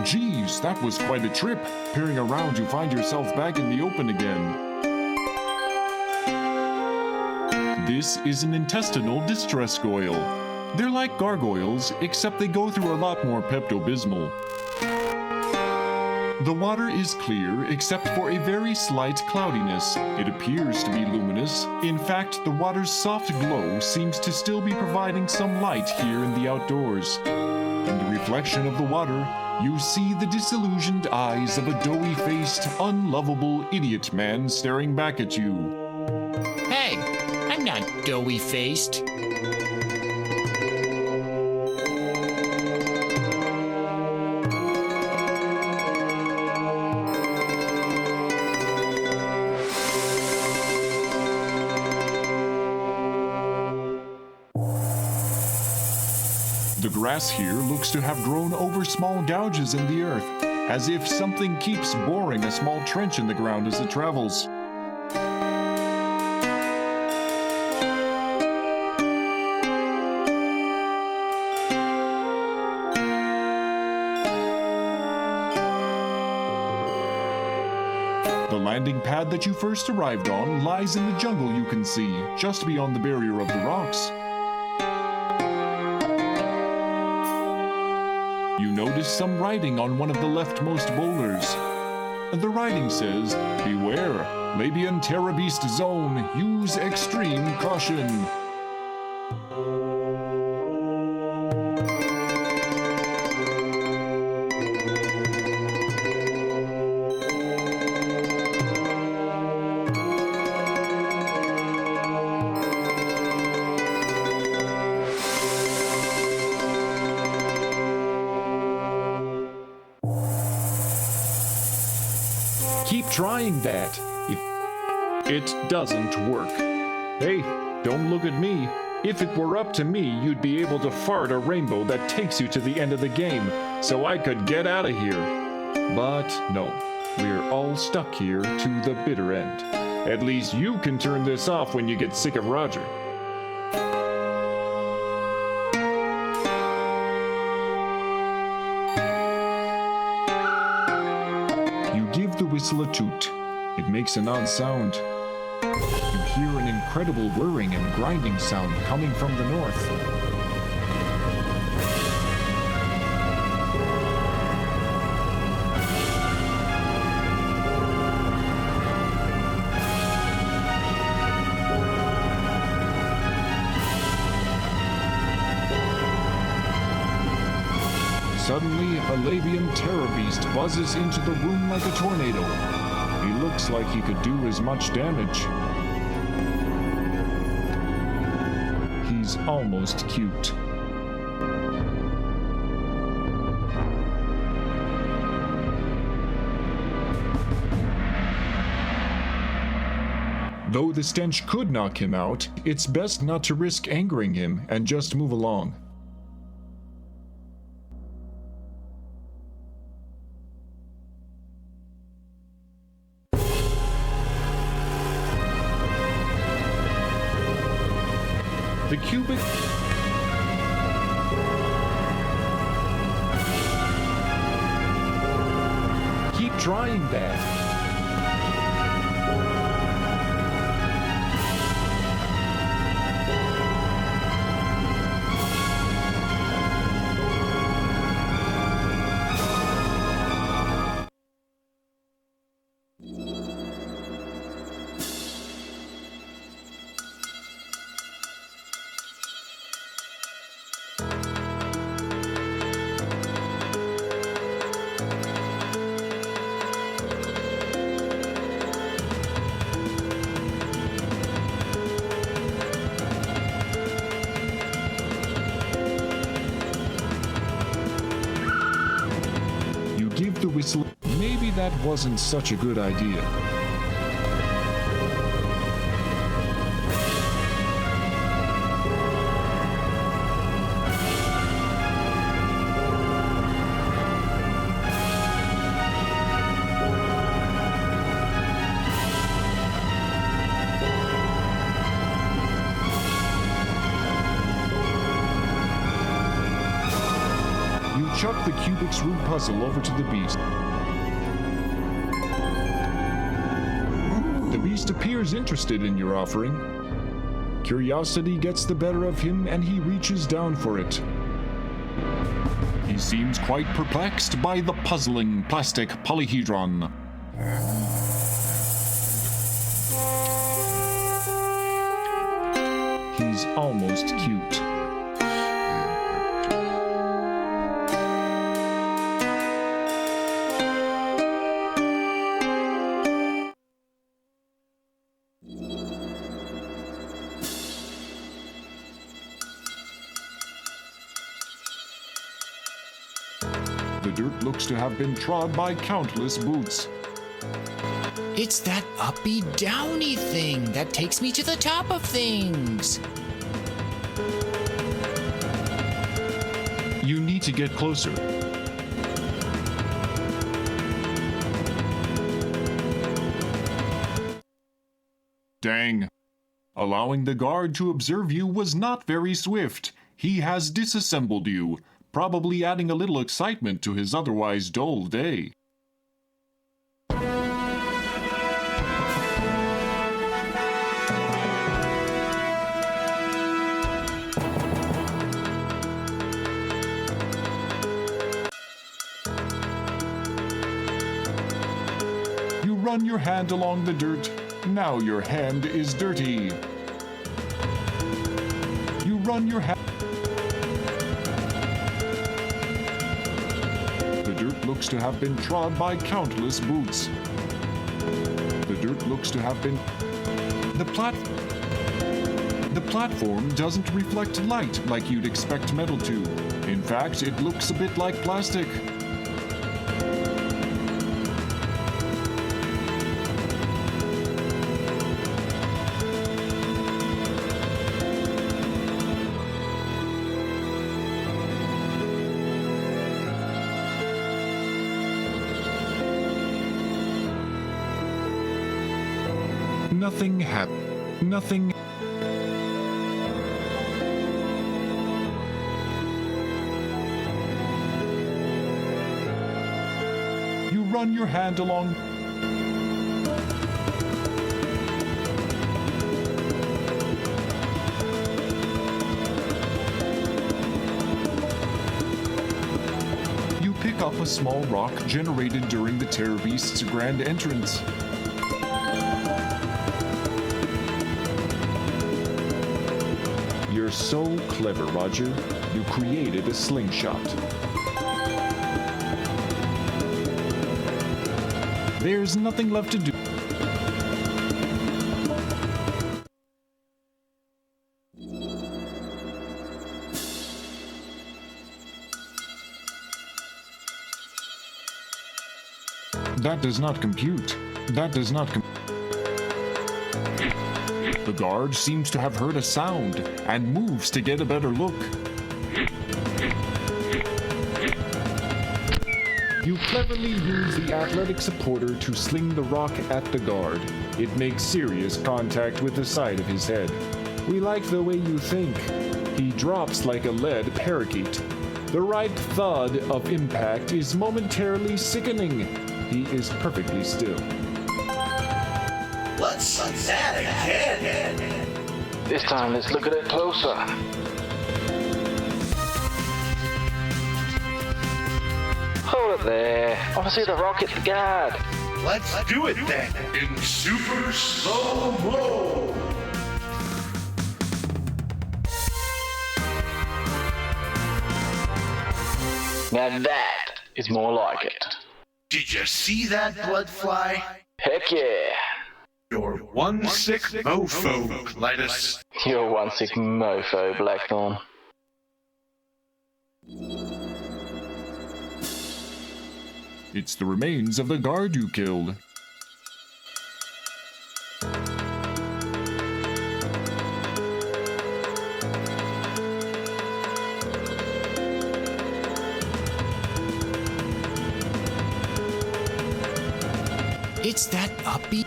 E: Geez, that was quite a trip. Peering around, you find yourself back in the open again. This is an intestinal distress goyle. They're like gargoyles, except they go through a lot more Pepto-Bismol. The water is clear, except for a very slight cloudiness. It appears to be luminous. In fact, the water's soft glow seems to still be providing some light here in the outdoors. In the reflection of the water, you see the disillusioned eyes of a doughy-faced, unlovable idiot man staring back at you.
B: Hey, I'm not doughy-faced.
E: The grass here looks to have grown over small gouges in the earth, as if something keeps boring a small trench in the ground as it travels. The landing pad that you first arrived on lies in the jungle you can see, just beyond the barrier of the rocks. You notice some writing on one of the leftmost boulders. The writing says, "Beware, Labian Terra Beast Zone, use extreme caution." Keep trying that. It doesn't work. Hey, don't look at me. If it were up to me, you'd be able to fart a rainbow that takes you to the end of the game, so I could get out of here. But no, we're all stuck here to the bitter end. At least you can turn this off when you get sick of Roger. Whistle a toot. It makes an odd sound. You hear an incredible whirring and grinding sound coming from the north. Suddenly, a Labian Terror Beast buzzes into the room like a tornado. He looks like he could do as much damage. He's almost cute. Though the stench could knock him out, it's best not to risk angering him and just move along. The cubic... Keep trying that. Give the whistle. Maybe that wasn't such a good idea. chuck the Cubik's Root puzzle over to the beast. The beast appears interested in your offering. Curiosity gets the better of him and he reaches down for it. He seems quite perplexed by the puzzling plastic polyhedron. He's almost cute. The dirt looks to have been trod by countless boots.
G: It's that uppy downy thing that takes me to the top of things.
E: You need to get closer. Dang. Allowing the guard to observe you was not very swift. He has disassembled you, probably adding a little excitement to his otherwise dull day. You run your hand along the dirt. Now your hand is dirty. You run your hand. The dirt looks to have been trod by countless boots. The dirt looks to have been... The platform doesn't reflect light like you'd expect metal to. In fact, it looks a bit like plastic. Nothing happened. Nothing. You run your hand along. You pick up a small rock generated during the Terror Beast's grand entrance. You're so clever, Roger. You created a slingshot. There's nothing left to do. That does not compute. That does not compute. The guard seems to have heard a sound and moves to get a better look. You cleverly use the athletic supporter to sling the rock at the guard. It makes serious contact with the side of his head. We like the way you think. He drops like a lead parakeet. The right thud of impact is momentarily sickening. He is perfectly still.
C: Let's see that again.
I: This time, let's look at it closer. Hold it there. I want to see the rocket guard.
F: Let's do it then.
D: In super slow-mo.
I: Now that is more like it.
F: Did you see that, Bloodfly?
I: Heck yeah.
F: You're one sick mofo, Clytus.
I: You're one sick mofo, Blackthorn.
E: It's the remains of the guard you killed.
G: It's that uppy.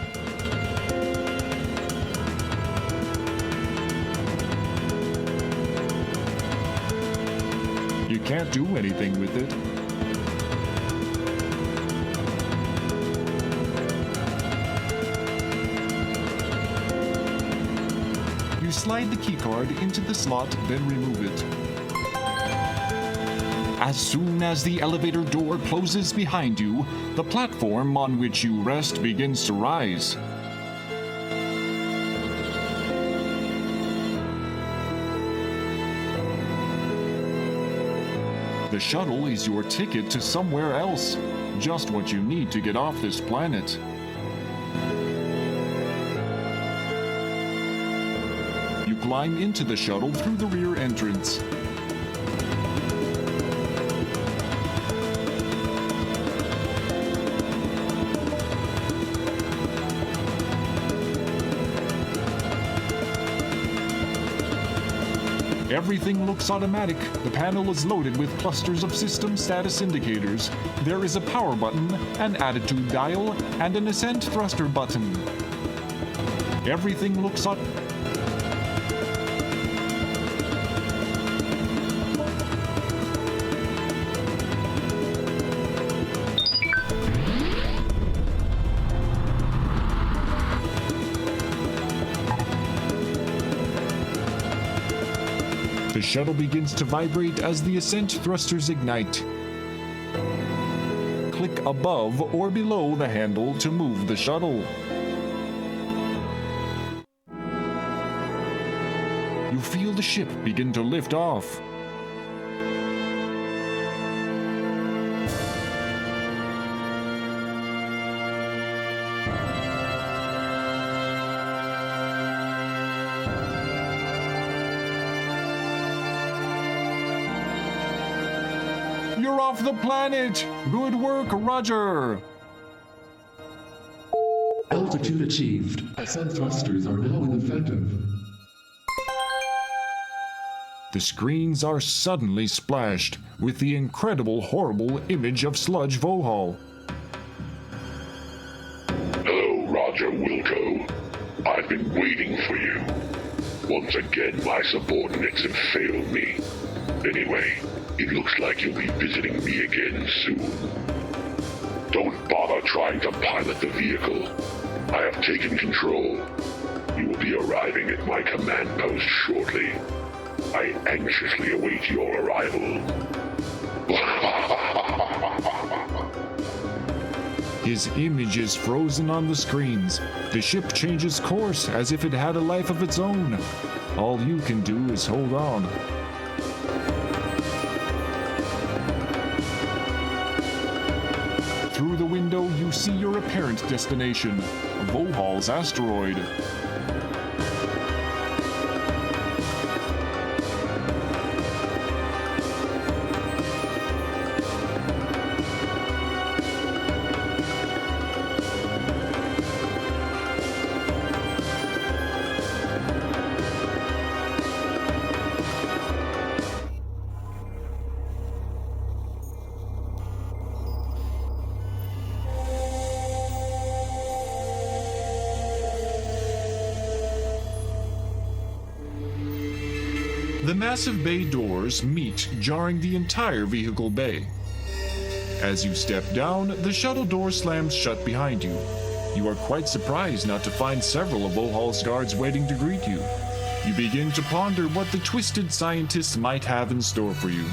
E: You can't do anything with it. You slide the keycard into the slot, then remove it. As soon as the elevator door closes behind you, the platform on which you rest begins to rise. The shuttle is your ticket to somewhere else, just what you need to get off this planet. You climb into the shuttle through the rear entrance. Everything looks automatic. The panel is loaded with clusters of system status indicators. There is a power button, an attitude dial, and an ascent thruster button. Everything looks The shuttle begins to vibrate as the ascent thrusters ignite. Click above or below the handle to move the shuttle. You feel the ship begin to lift off. You're off the planet! Good work, Roger!
J: Altitude achieved. Ascent thrusters are now ineffective.
E: The screens are suddenly splashed with the incredible, horrible image of Sludge Vohaul.
D: Hello, Roger Wilco. I've been waiting for you. Once again, my subordinates have failed me. Anyway, it looks like you'll be visiting me again soon. Don't bother trying to pilot the vehicle. I have taken control. You will be arriving at my command post shortly. I anxiously await your arrival.
E: His image is frozen on the screens. The ship changes course as if it had a life of its own. All you can do is hold on. Through the window, you see your apparent destination, Vohaul's asteroid. The massive bay doors meet, jarring the entire vehicle bay. As you step down, the shuttle door slams shut behind you. You are quite surprised not to find several of Vohaul's guards waiting to greet you. You begin to ponder what the twisted scientists might have in store for you.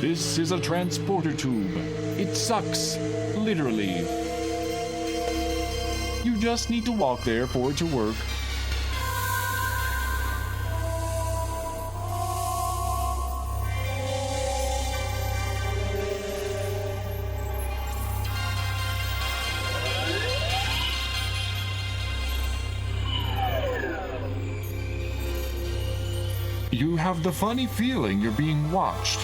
E: This is a transporter tube. It sucks, literally. You just need to walk there for it to work. You have the funny feeling you're being watched.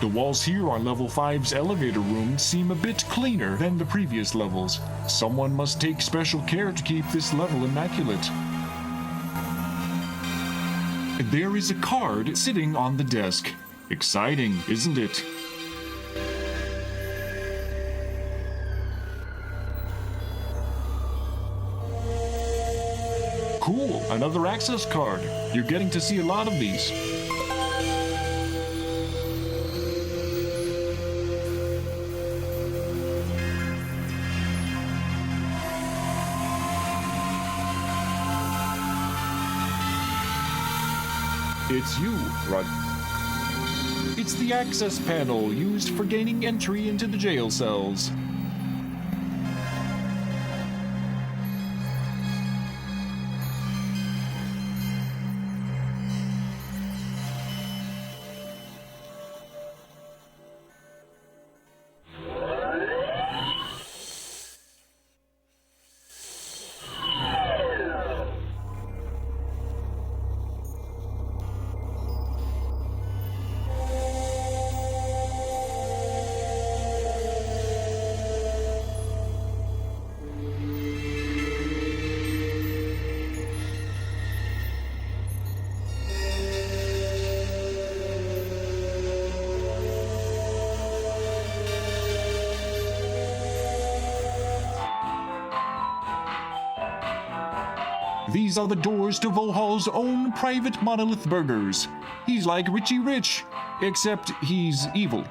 E: The walls here on level 5's elevator room seem a bit cleaner than the previous levels. Someone must take special care to keep this level immaculate. There is a card sitting on the desk. Exciting, isn't it? Cool, another access card. You're getting to see a lot of these. It's you, Roger. It's the access panel used for gaining entry into the jail cells. These are the doors to Vohaul's own private monolith burgers. He's like Richie Rich, except he's evil.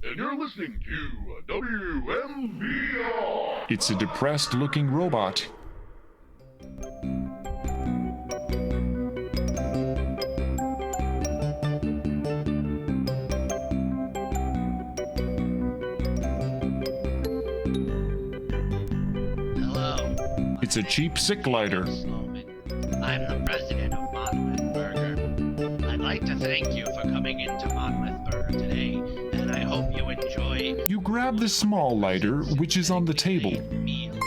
D: And you're listening to WMBR.
E: It's a depressed-looking robot. It's a cheap sick lighter.
K: I'm the president of Monolith Burger. I'd like to thank you for coming into Monolith Burger today, and I hope you enjoy.
E: You grab the small lighter, which is on the table.
K: Meal.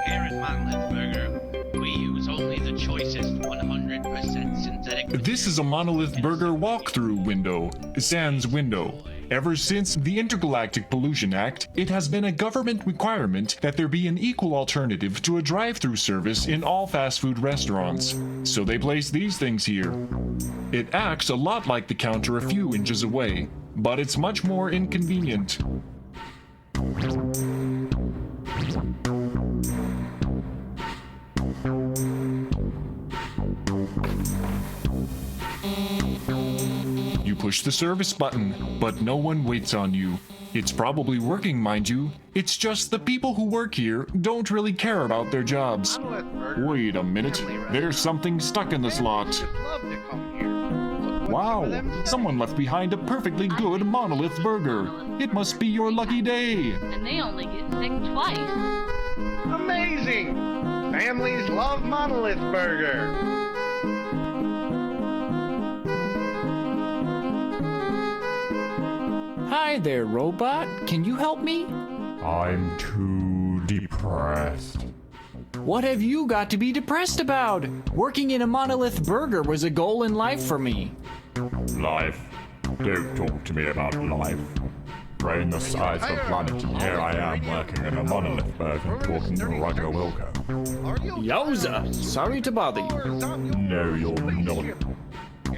K: Here at Monolith Burger, we use only the choicest 100% synthetic.
E: This is a Monolith Burger walkthrough window, sans window. Ever since the Intergalactic Pollution Act, it has been a government requirement that there be an equal alternative to a drive-through service in all fast food restaurants. So they place these things here. It acts a lot like the counter a few inches away, but it's much more inconvenient. You push the service button, but no one waits on you. It's probably working, mind you. It's just the people who work here don't really care about their jobs. Wait a minute, there's something stuck in the slot. Wow, someone left behind a perfectly good Monolith Burger. It must be your lucky day.
L: And they only get sick twice.
M: Amazing! Families love Monolith Burger.
B: Hi there, robot. Can you help me?
N: I'm too depressed.
B: What have you got to be depressed about? Working in a Monolith Burger was a goal in life for me.
N: Life? Don't talk to me about life. Brain the size of a planet, and here I am working in a Monolith Burger talking to Roger Wilco.
B: Yowza! Sorry to bother you.
N: No, you're not.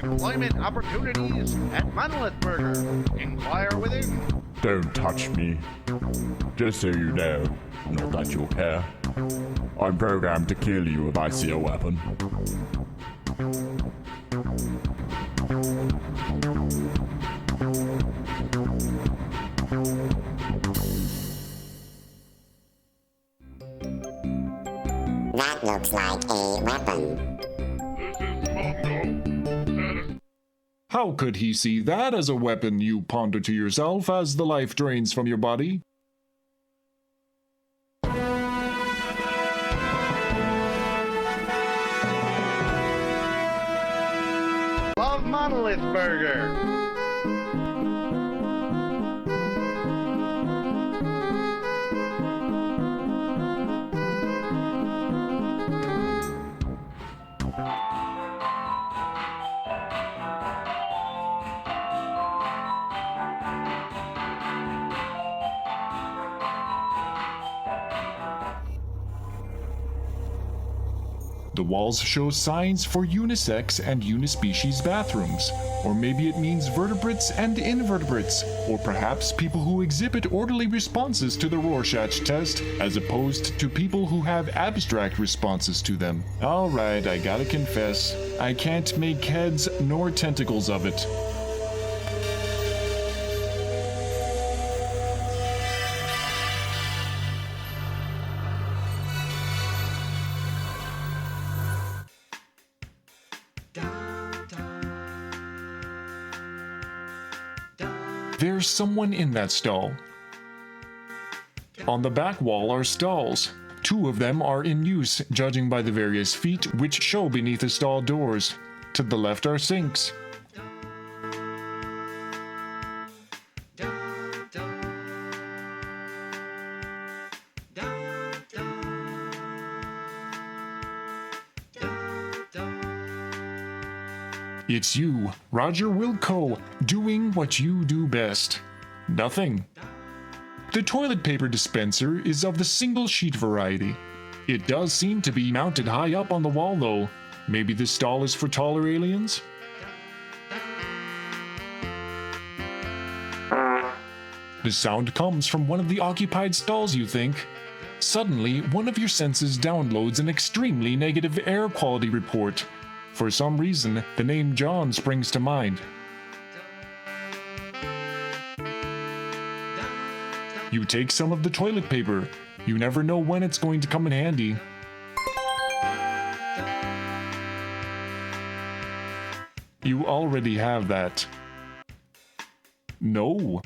M: Employment opportunities at Monolith Burger. Inquire within.
N: Don't touch me. Just so you know, not that you'll care, I'm programmed to kill you if I see a weapon.
O: That looks like a weapon.
E: How could he see that as a weapon, you ponder to yourself as the life drains from your body?
M: Love Monolith Burger.
E: The walls show signs for unisex and unispecies bathrooms, or maybe it means vertebrates and invertebrates, or perhaps people who exhibit orderly responses to the Rorschach test, as opposed to people who have abstract responses to them. Alright, I gotta confess, I can't make heads nor tentacles of it. There's someone in that stall. On the back wall are stalls. 2 of them are in use, judging by the various feet which show beneath the stall doors. To the left are sinks. It's you, Roger Wilco, doing what you do best. Nothing. The toilet paper dispenser is of the single sheet variety. It does seem to be mounted high up on the wall though. Maybe this stall is for taller aliens? The sound comes from one of the occupied stalls, you think. Suddenly, one of your senses downloads an extremely negative air quality report. For some reason, the name John springs to mind. You take some of the toilet paper. You never know when it's going to come in handy. You already have that. No.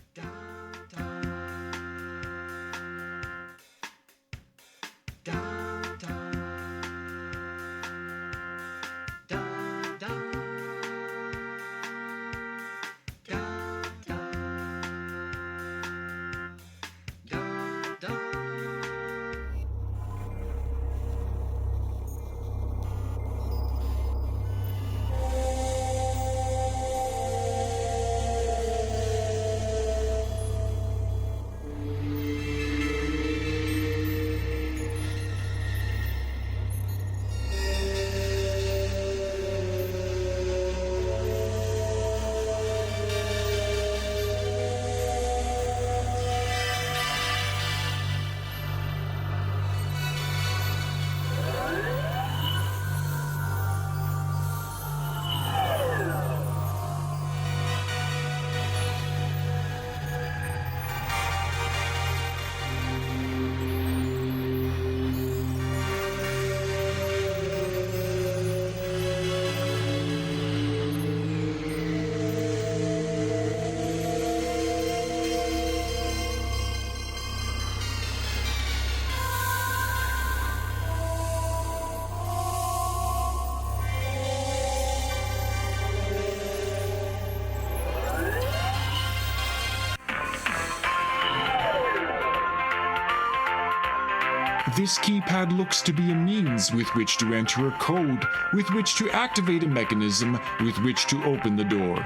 E: This keypad looks to be a means with which to enter a code, with which to activate a mechanism, with which to open the door.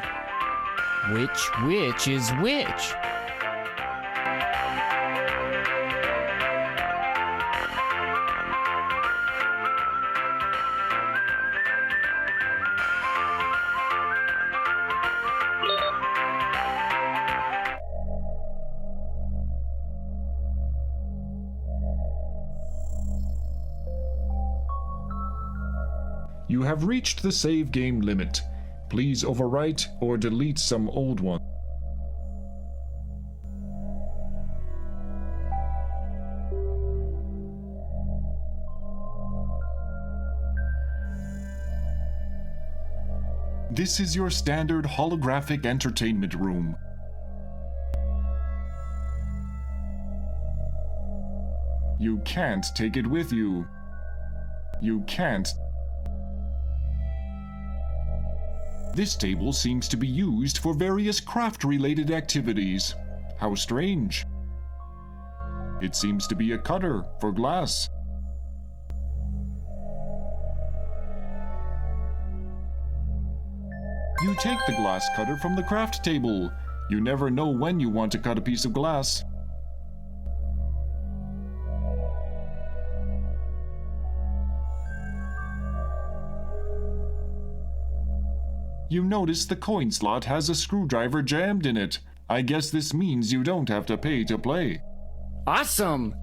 G: Which is which?
E: You have reached the save game limit. Please overwrite or delete some old one. This is your standard holographic entertainment room. You can't take it with you. You can't. This table seems to be used for various craft-related activities. How strange. It seems to be a cutter for glass. You take the glass cutter from the craft table. You never know when you want to cut a piece of glass. You notice the coin slot has a screwdriver jammed in it. I guess this means you don't have to pay to play.
B: Awesome!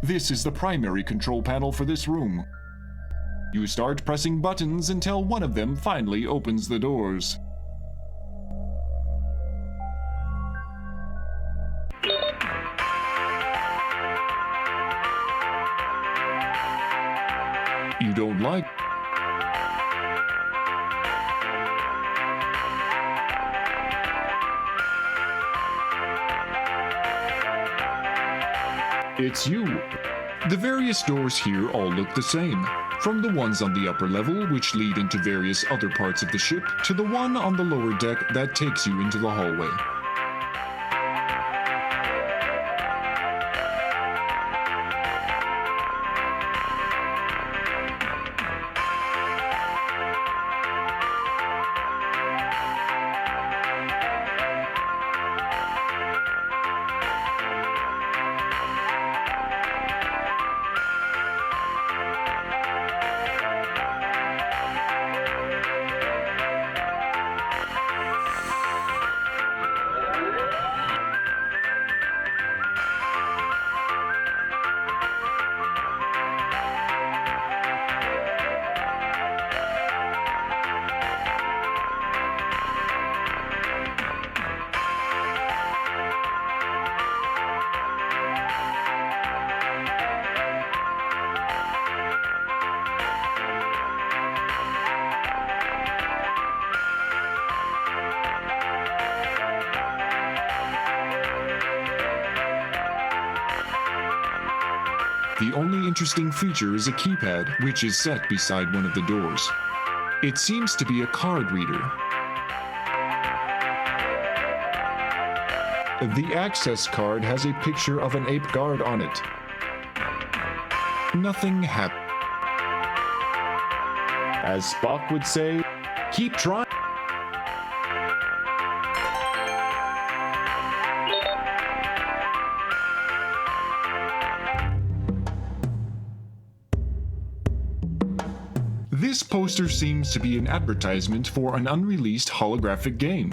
E: This is the primary control panel for this room. You start pressing buttons until one of them finally opens the doors. You don't like It's you. The various doors here all look the same, from the ones on the upper level, which lead into various other parts of the ship, to the one on the lower deck that takes you into the hallway. The only interesting feature is a keypad, which is set beside one of the doors. It seems to be a card reader. The access card has a picture of an ape guard on it. Nothing happened. As Spock would say, keep trying. This poster seems to be an advertisement for an unreleased holographic game.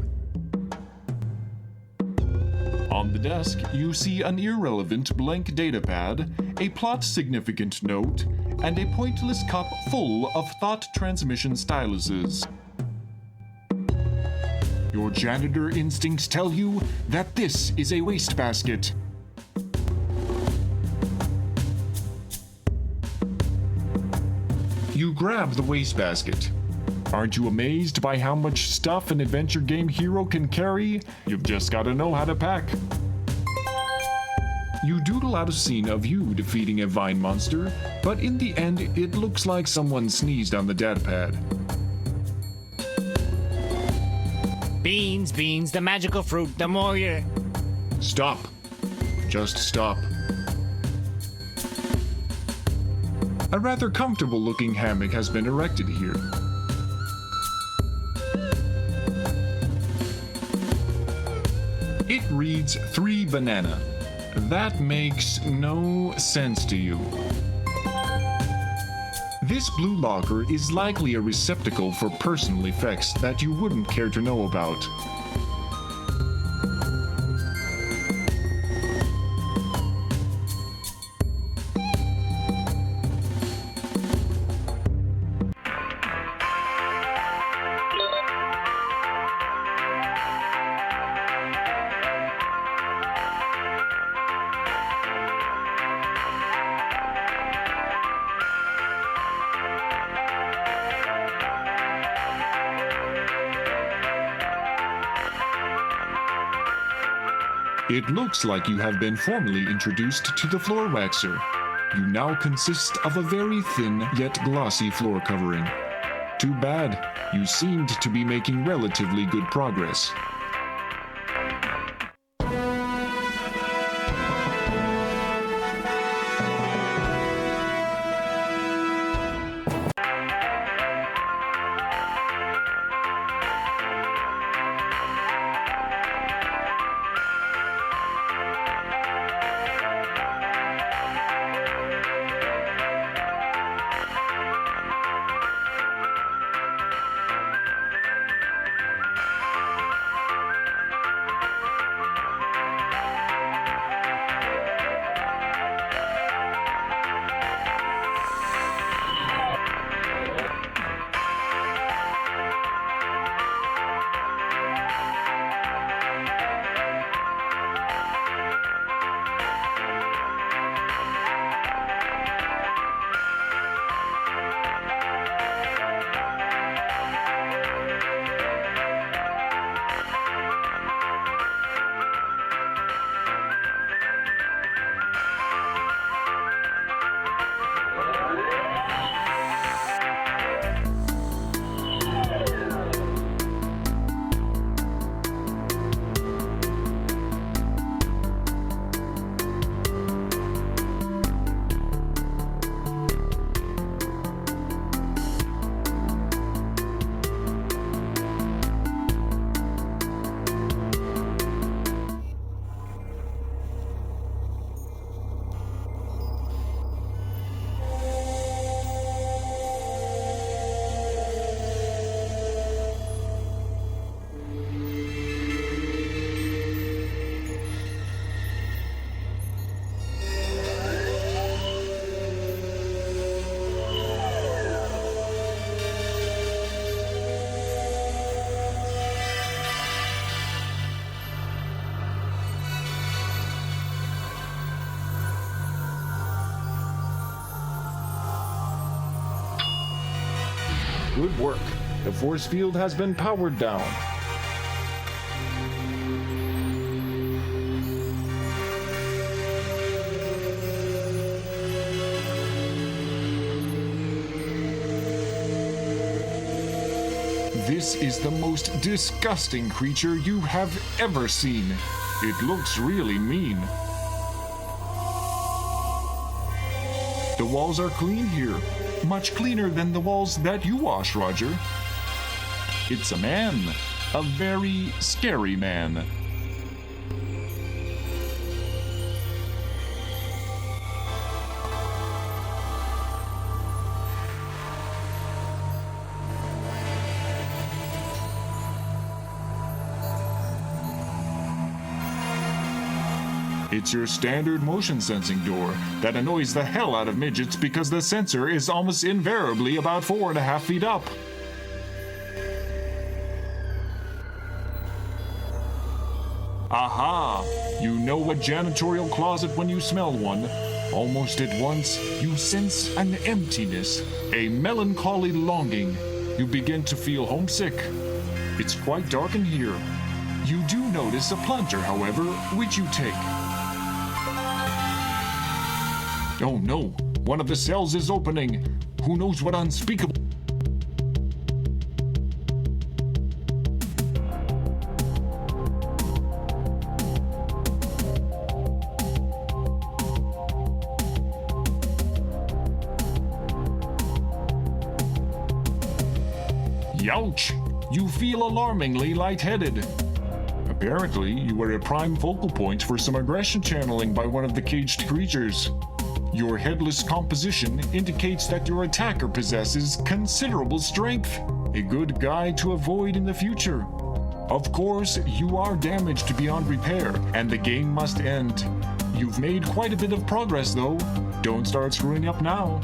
E: On the desk, you see an irrelevant blank datapad, a plot-significant note, and a pointless cup full of thought transmission styluses. Your janitor instincts tell you that this is a wastebasket. You grab the wastebasket. Aren't you amazed by how much stuff an adventure game hero can carry? You've just got to know how to pack. You doodle out a scene of you defeating a vine monster, but in the end, it looks like someone sneezed on the datapad.
G: Beans, beans, the magical fruit, the more you...
E: Stop. Just stop. A rather comfortable-looking hammock has been erected here. It reads 3 banana. That makes no sense to you. This blue locker is likely a receptacle for personal effects that you wouldn't care to know about. It looks like you have been formally introduced to the floor waxer. You now consist of a very thin yet glossy floor covering. Too bad. You seemed to be making relatively good progress. Good work. The force field has been powered down. This is the most disgusting creature you have ever seen. It looks really mean. The walls are clean here. Much cleaner than the walls that you wash, Roger. It's a man. A very scary man. It's your standard motion sensing door that annoys the hell out of midgets because the sensor is almost invariably about 4.5 feet up. Aha! You know a janitorial closet when you smell one. Almost at once, you sense an emptiness, a melancholy longing. You begin to feel homesick. It's quite dark in here. You do notice a plunger, however, which you take. Oh no, one of the cells is opening. Who knows what unspeakable... Youch! You feel alarmingly lightheaded. Apparently, you are a prime focal point for some aggression channeling by one of the caged creatures. Your headless composition indicates that your attacker possesses considerable strength, a good guide to avoid in the future. Of course, you are damaged beyond repair, and the game must end. You've made quite a bit of progress, though. Don't start screwing up now.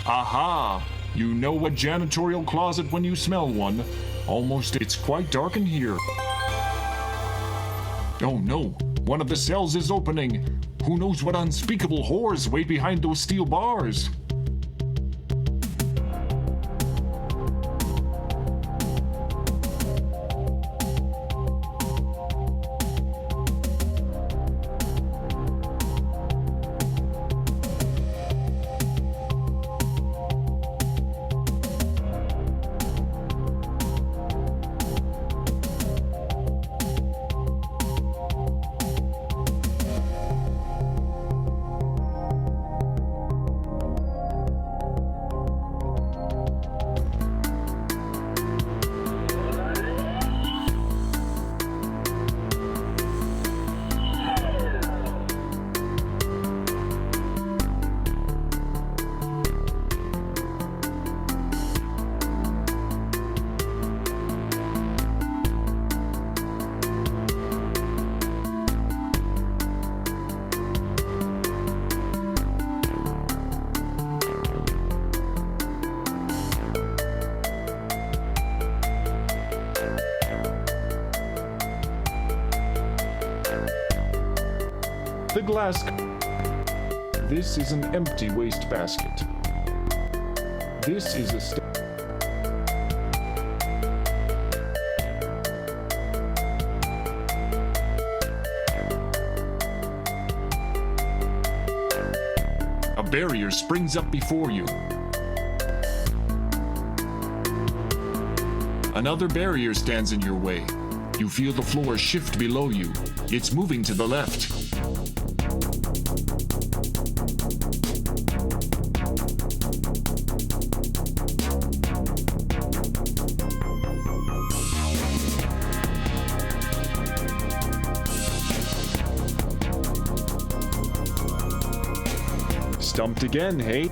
E: Aha! You know a janitorial closet when you smell one. Almost, it's quite dark in here. Oh no, one of the cells is opening. Who knows what unspeakable horrors wait behind those steel bars? The glass... This is an empty waste basket. This is a... A barrier springs up before you. Another barrier stands in your way. You feel the floor shift below you. It's moving to the left. Stumped again, hey?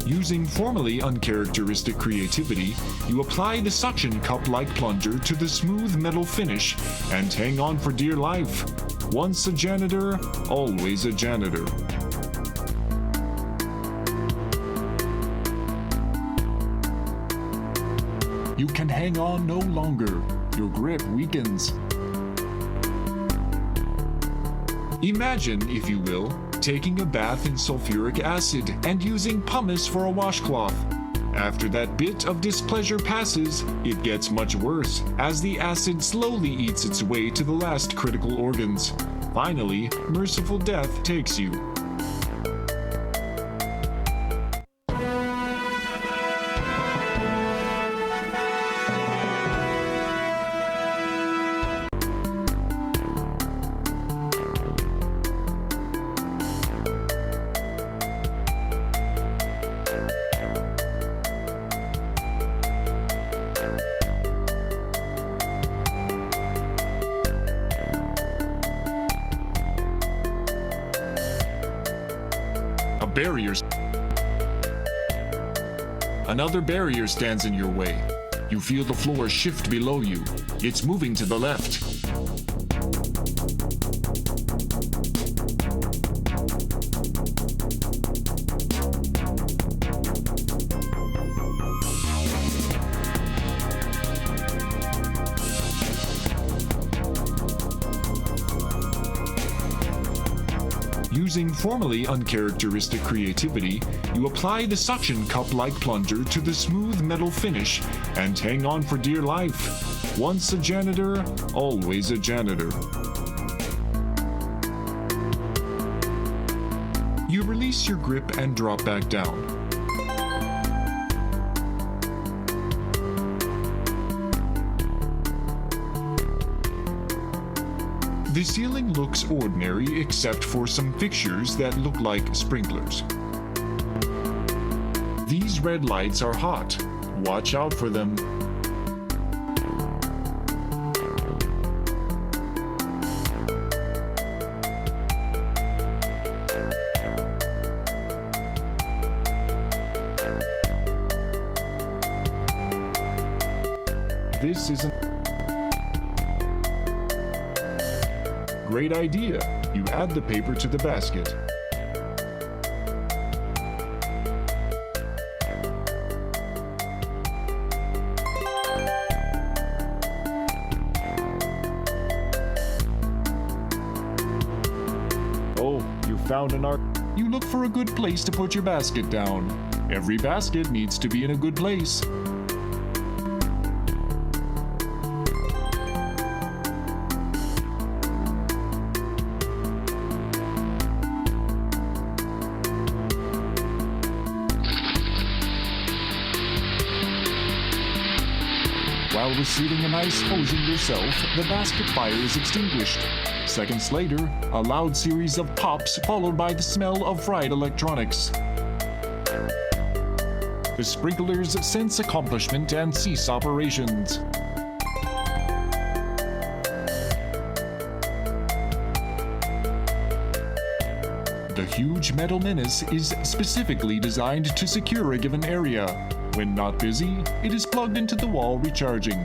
E: Using formerly uncharacteristic creativity, you apply the suction cup-like plunger to the smooth metal finish and hang on for dear life. Once a janitor, always a janitor. You can hang on no longer. Your grip weakens. Imagine, if you will, taking a bath in sulfuric acid and using pumice for a washcloth. After that bit of displeasure passes, it gets much worse, as the acid slowly eats its way to the last critical organs. Finally, merciful death takes you. Another barrier stands in your way. You feel the floor shift below you. It's moving to the left. Using formerly uncharacteristic creativity, you apply the suction cup-like plunger to the smooth metal finish and hang on for dear life. Once a janitor, always a janitor. You release your grip and drop back down. The ceiling looks ordinary except for some fixtures that look like sprinklers. These red lights are hot. Watch out for them. This isn't... Great idea. You add the paper to the basket. Oh, you found an arc. You look for a good place to put your basket down. Every basket needs to be in a good place. While receiving a nice hosing yourself, the basket fire is extinguished. Seconds later, a loud series of pops followed by the smell of fried electronics. The sprinklers sense accomplishment and cease operations. The huge metal menace is specifically designed to secure a given area. When not busy, it is plugged into the wall recharging.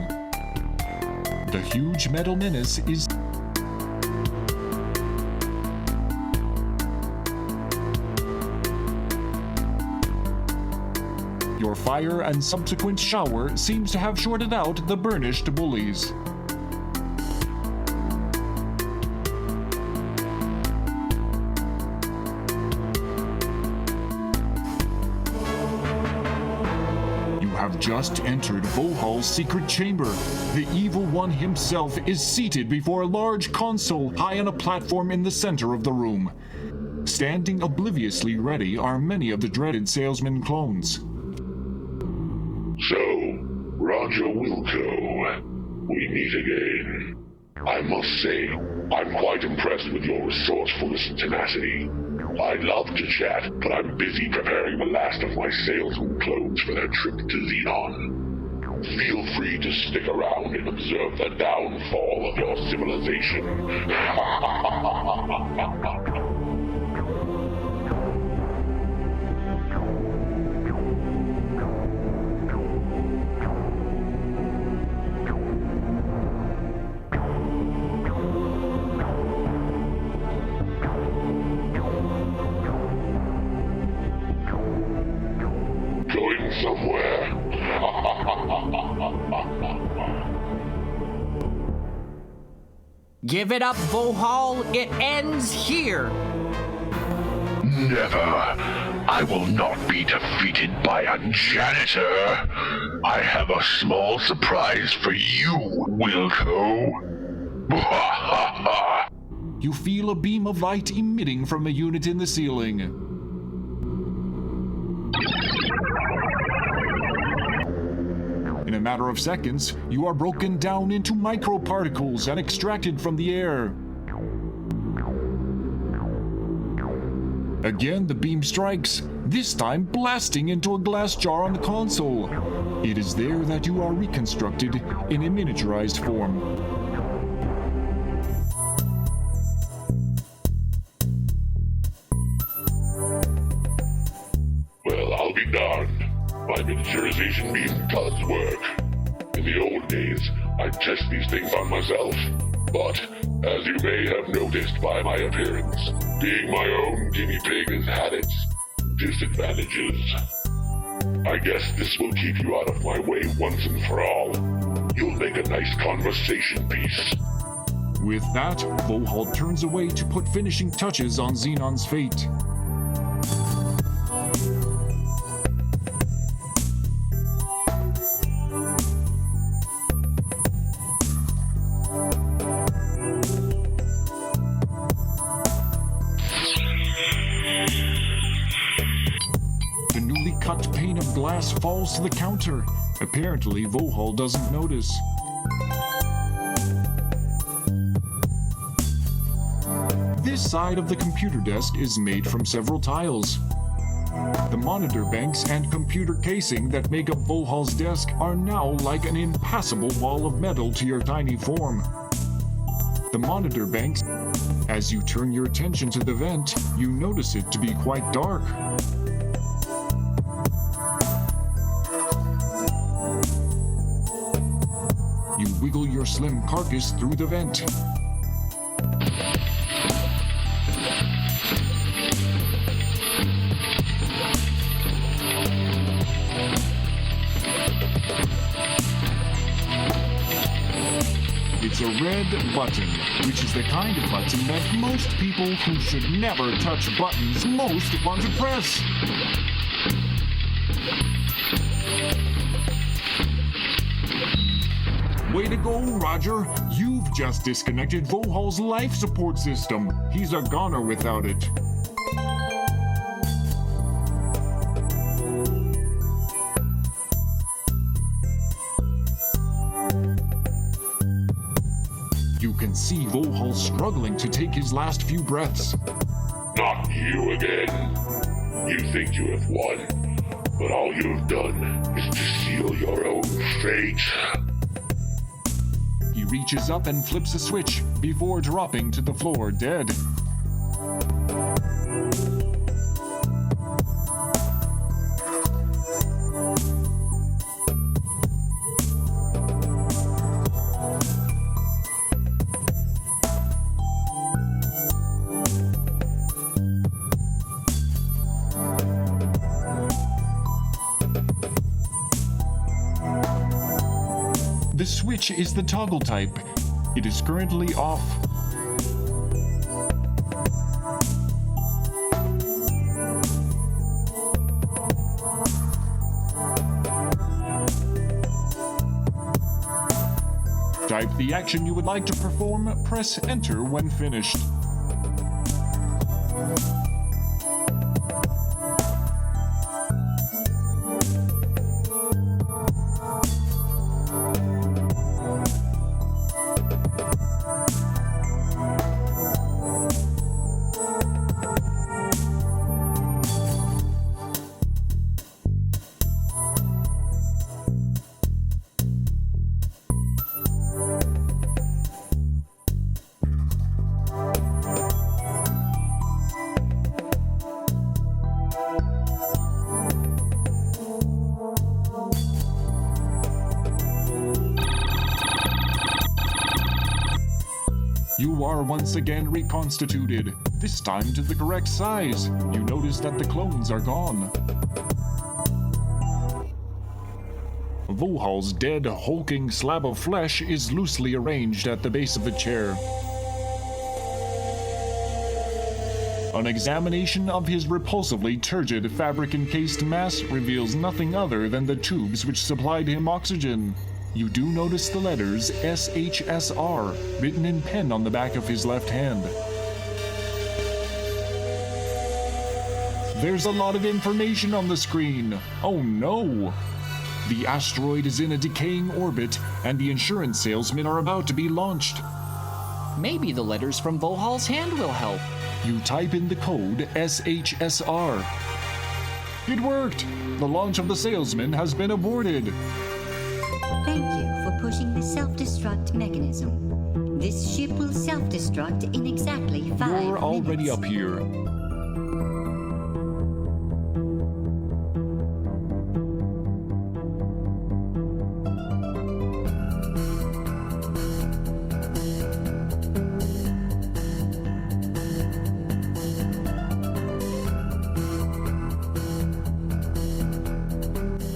E: The huge metal menace is... Your fire and subsequent shower seems to have shorted out the burnished bullies. Have just entered Vohaul's secret chamber. The evil one himself is seated before a large console high on a platform in the center of the room. Standing obliviously ready are many of the dreaded salesman clones.
D: So, Roger Wilco, we meet again. I must say, I'm quite impressed with your resourcefulness and tenacity. I'd love to chat, but I'm busy preparing the last of my salesman clones for their trip to Xenon. Feel free to stick around and observe the downfall of your civilization. somewhere.
B: Give it up, Vohaul. It ends here.
D: Never. I will not be defeated by a janitor. I have a small surprise for you, Wilco.
E: You feel a beam of light emitting from a unit in the ceiling. In a matter of seconds, you are broken down into microparticles and extracted from the air. Again, the beam strikes, this time blasting into a glass jar on the console. It is there that you are reconstructed in a miniaturized form.
D: Well, I'll be darned. My miniaturization beam does work. In the old days, I'd test these things on myself. But, as you may have noticed by my appearance, being my own guinea pig has had its disadvantages. I guess this will keep you out of my way once and for all. You'll make a nice conversation piece.
E: With that, Vohaul turns away to put finishing touches on Xenon's fate. Cut pane of glass falls to the counter. Apparently, Vohaul doesn't notice. This side of the computer desk is made from several tiles. The monitor banks and computer casing that make up Vohaul's desk are now like an impassable wall of metal to your tiny form. The monitor banks, as you turn your attention to the vent, you notice it to be quite dark. You wiggle your slim carcass through the vent. It's a red button, which is the kind of button that most people who should never touch buttons most want to press. Way to go, Roger. You've just disconnected Vohaul's life support system. He's a goner without it. You can see Vohaul struggling to take his last few breaths.
D: Not you again. You think you have won, but all you've done is to seal your own fate.
E: He reaches up and flips a switch before dropping to the floor dead. The switch is the toggle type. It is currently off. Type the action you would like to perform, press enter when finished. You are once again reconstituted, this time to the correct size. You notice that the clones are gone. Vohaul's dead, hulking slab of flesh is loosely arranged at the base of the chair. An examination of his repulsively turgid, fabric-encased mass reveals nothing other than the tubes which supplied him oxygen. You do notice the letters SHSR written in pen on the back of his left hand. There's a lot of information on the screen. Oh no! The asteroid is in a decaying orbit, and the insurance salesmen are about to be launched.
B: Maybe the letters from Vohaul's hand will help.
E: You type in the code SHSR. It worked! The launch of the salesman has been aborted.
P: Thank you for pushing the self-destruct mechanism. This ship will self-destruct in exactly 5 minutes.
E: You're already up here.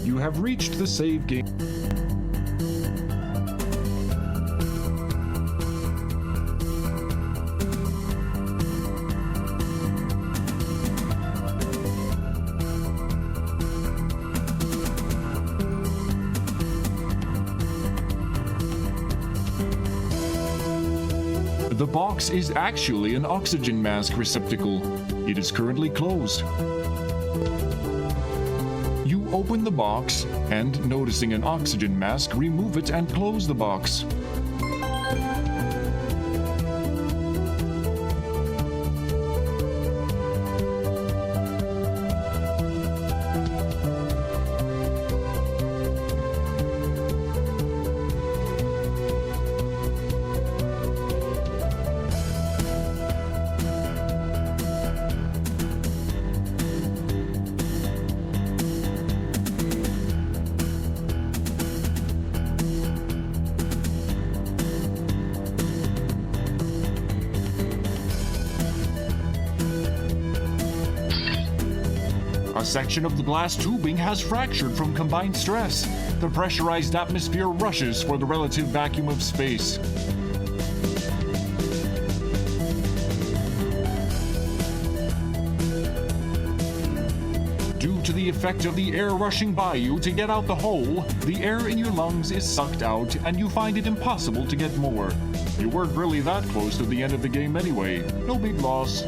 E: You have reached the save game. The box is actually an oxygen mask receptacle. It is currently closed. You open the box and, noticing an oxygen mask, remove it and close the box. A section of the glass tubing has fractured from combined stress. The pressurized atmosphere rushes for the relative vacuum of space. Due to the effect of the air rushing by you to get out the hole, the air in your lungs is sucked out and you find it impossible to get more. You weren't really that close to the end of the game anyway. No big loss.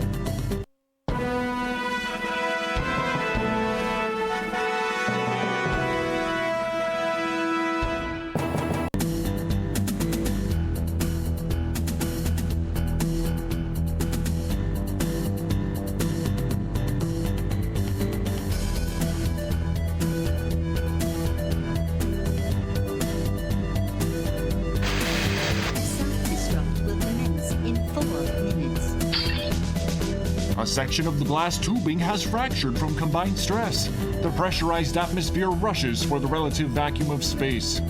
E: A section of the glass tubing has fractured from combined stress. The pressurized atmosphere rushes for the relative vacuum of space.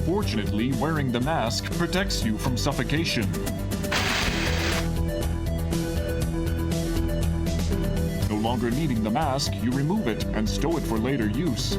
E: Fortunately, wearing the mask protects you from suffocation. No longer needing the mask, you remove it and stow it for later use.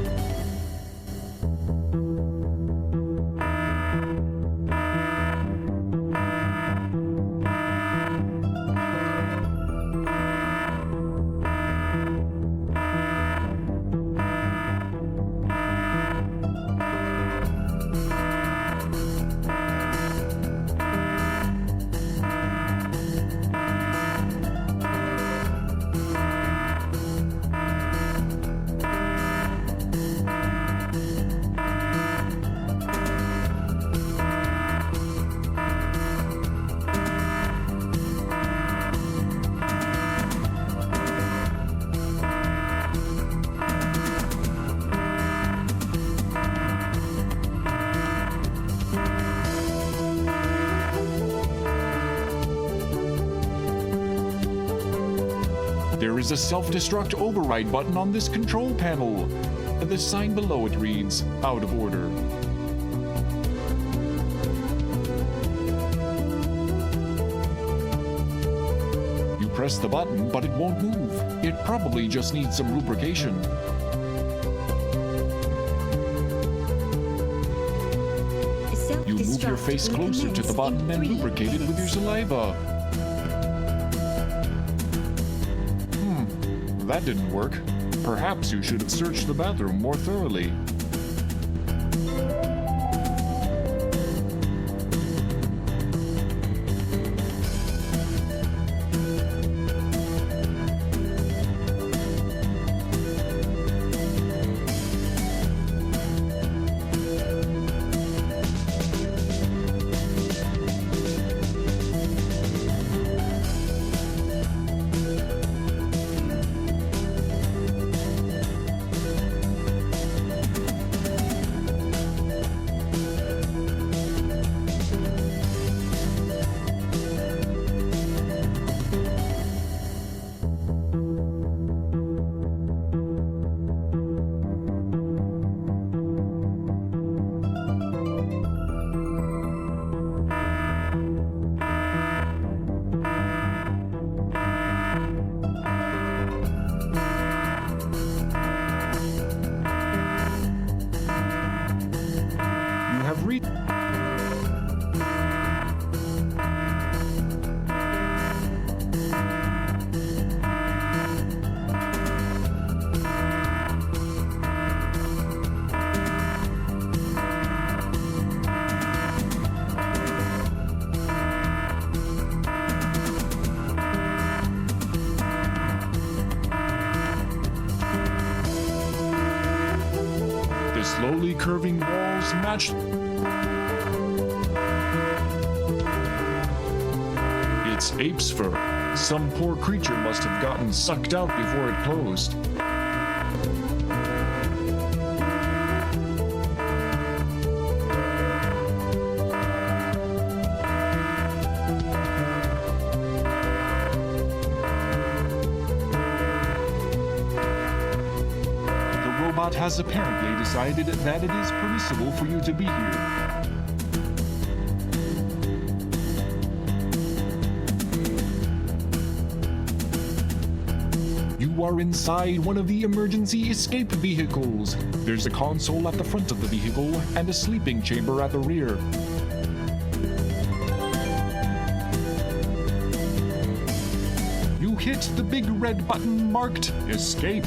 E: There is a self-destruct override button on this control panel. The sign below it reads, out of order. You press the button, but it won't move. It probably just needs some lubrication. move your face closer to the button and lubricate it with your saliva. That didn't work. Perhaps you should have searched the bathroom more thoroughly. Slowly curving walls match. It's ape's fur. Some poor creature must have gotten sucked out before it closed. Has apparently decided that it is permissible for you to be here. You are inside one of the emergency escape vehicles. There's a console at the front of the vehicle and a sleeping chamber at the rear. You hit the big red button marked Escape.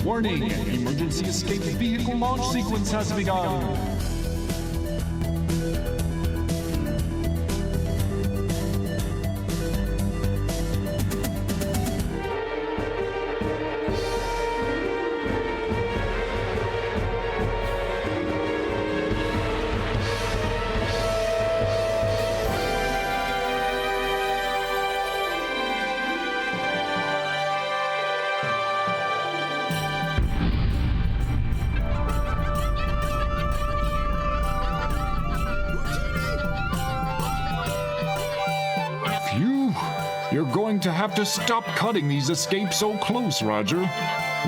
E: Warning! Emergency escape vehicle launch sequence has begun! You're going to have to stop cutting these escapes so close, Roger.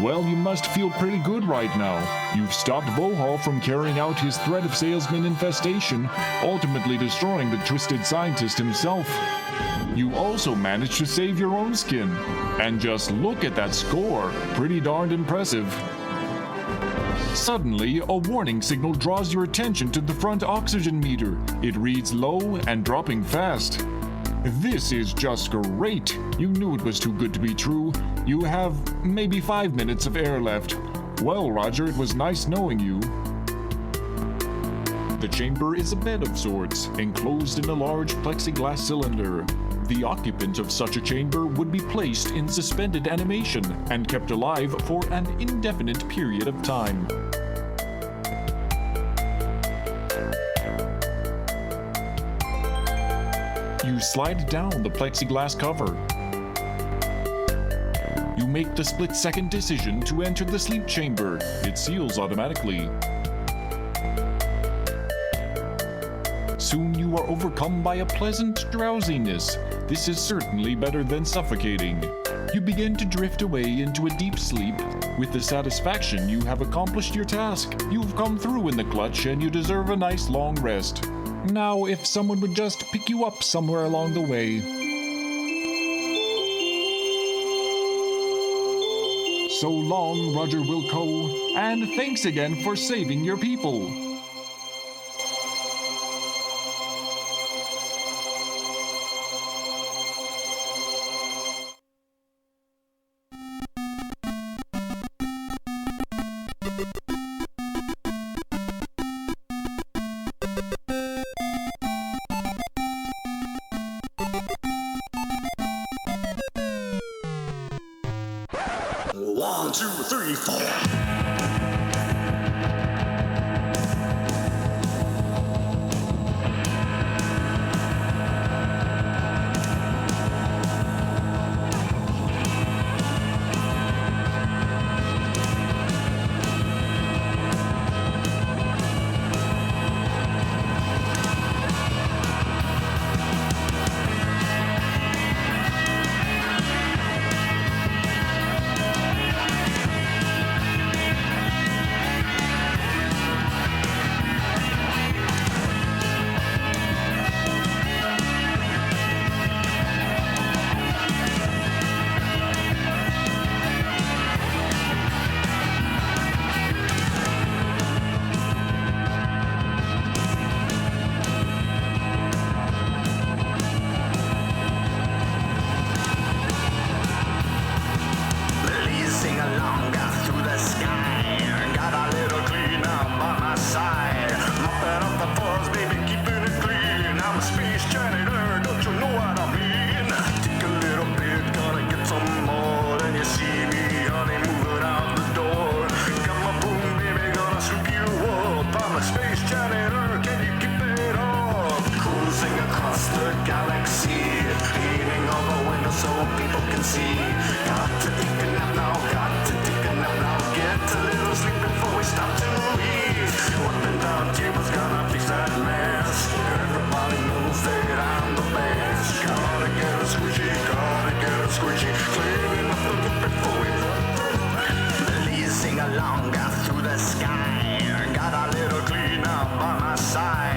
E: Well, you must feel pretty good right now. You've stopped Vohaul from carrying out his threat of salesman infestation, ultimately destroying the twisted scientist himself. You also managed to save your own skin. And just look at that score. Pretty darned impressive. Suddenly, a warning signal draws your attention to the front oxygen meter. It reads low and dropping fast. This is just great. You knew it was too good to be true. You have maybe 5 minutes of air left. Well, Roger, it was nice knowing you. The chamber is a bed of sorts, enclosed in a large plexiglass cylinder. The occupant of such a chamber would be placed in suspended animation and kept alive for an indefinite period of time. You slide down the plexiglass cover. You make the split-second decision to enter the sleep chamber. It seals automatically. Soon you are overcome by a pleasant drowsiness. This is certainly better than suffocating. You begin to drift away into a deep sleep. With the satisfaction you have accomplished your task. You've come through in the clutch and you deserve a nice long rest. Now, if someone would just pick you up somewhere along the way. So long, Roger Wilco, and thanks again for saving your people.
Q: 1, 2, 3, 4. Along through the sky, got a little cleanup by my side.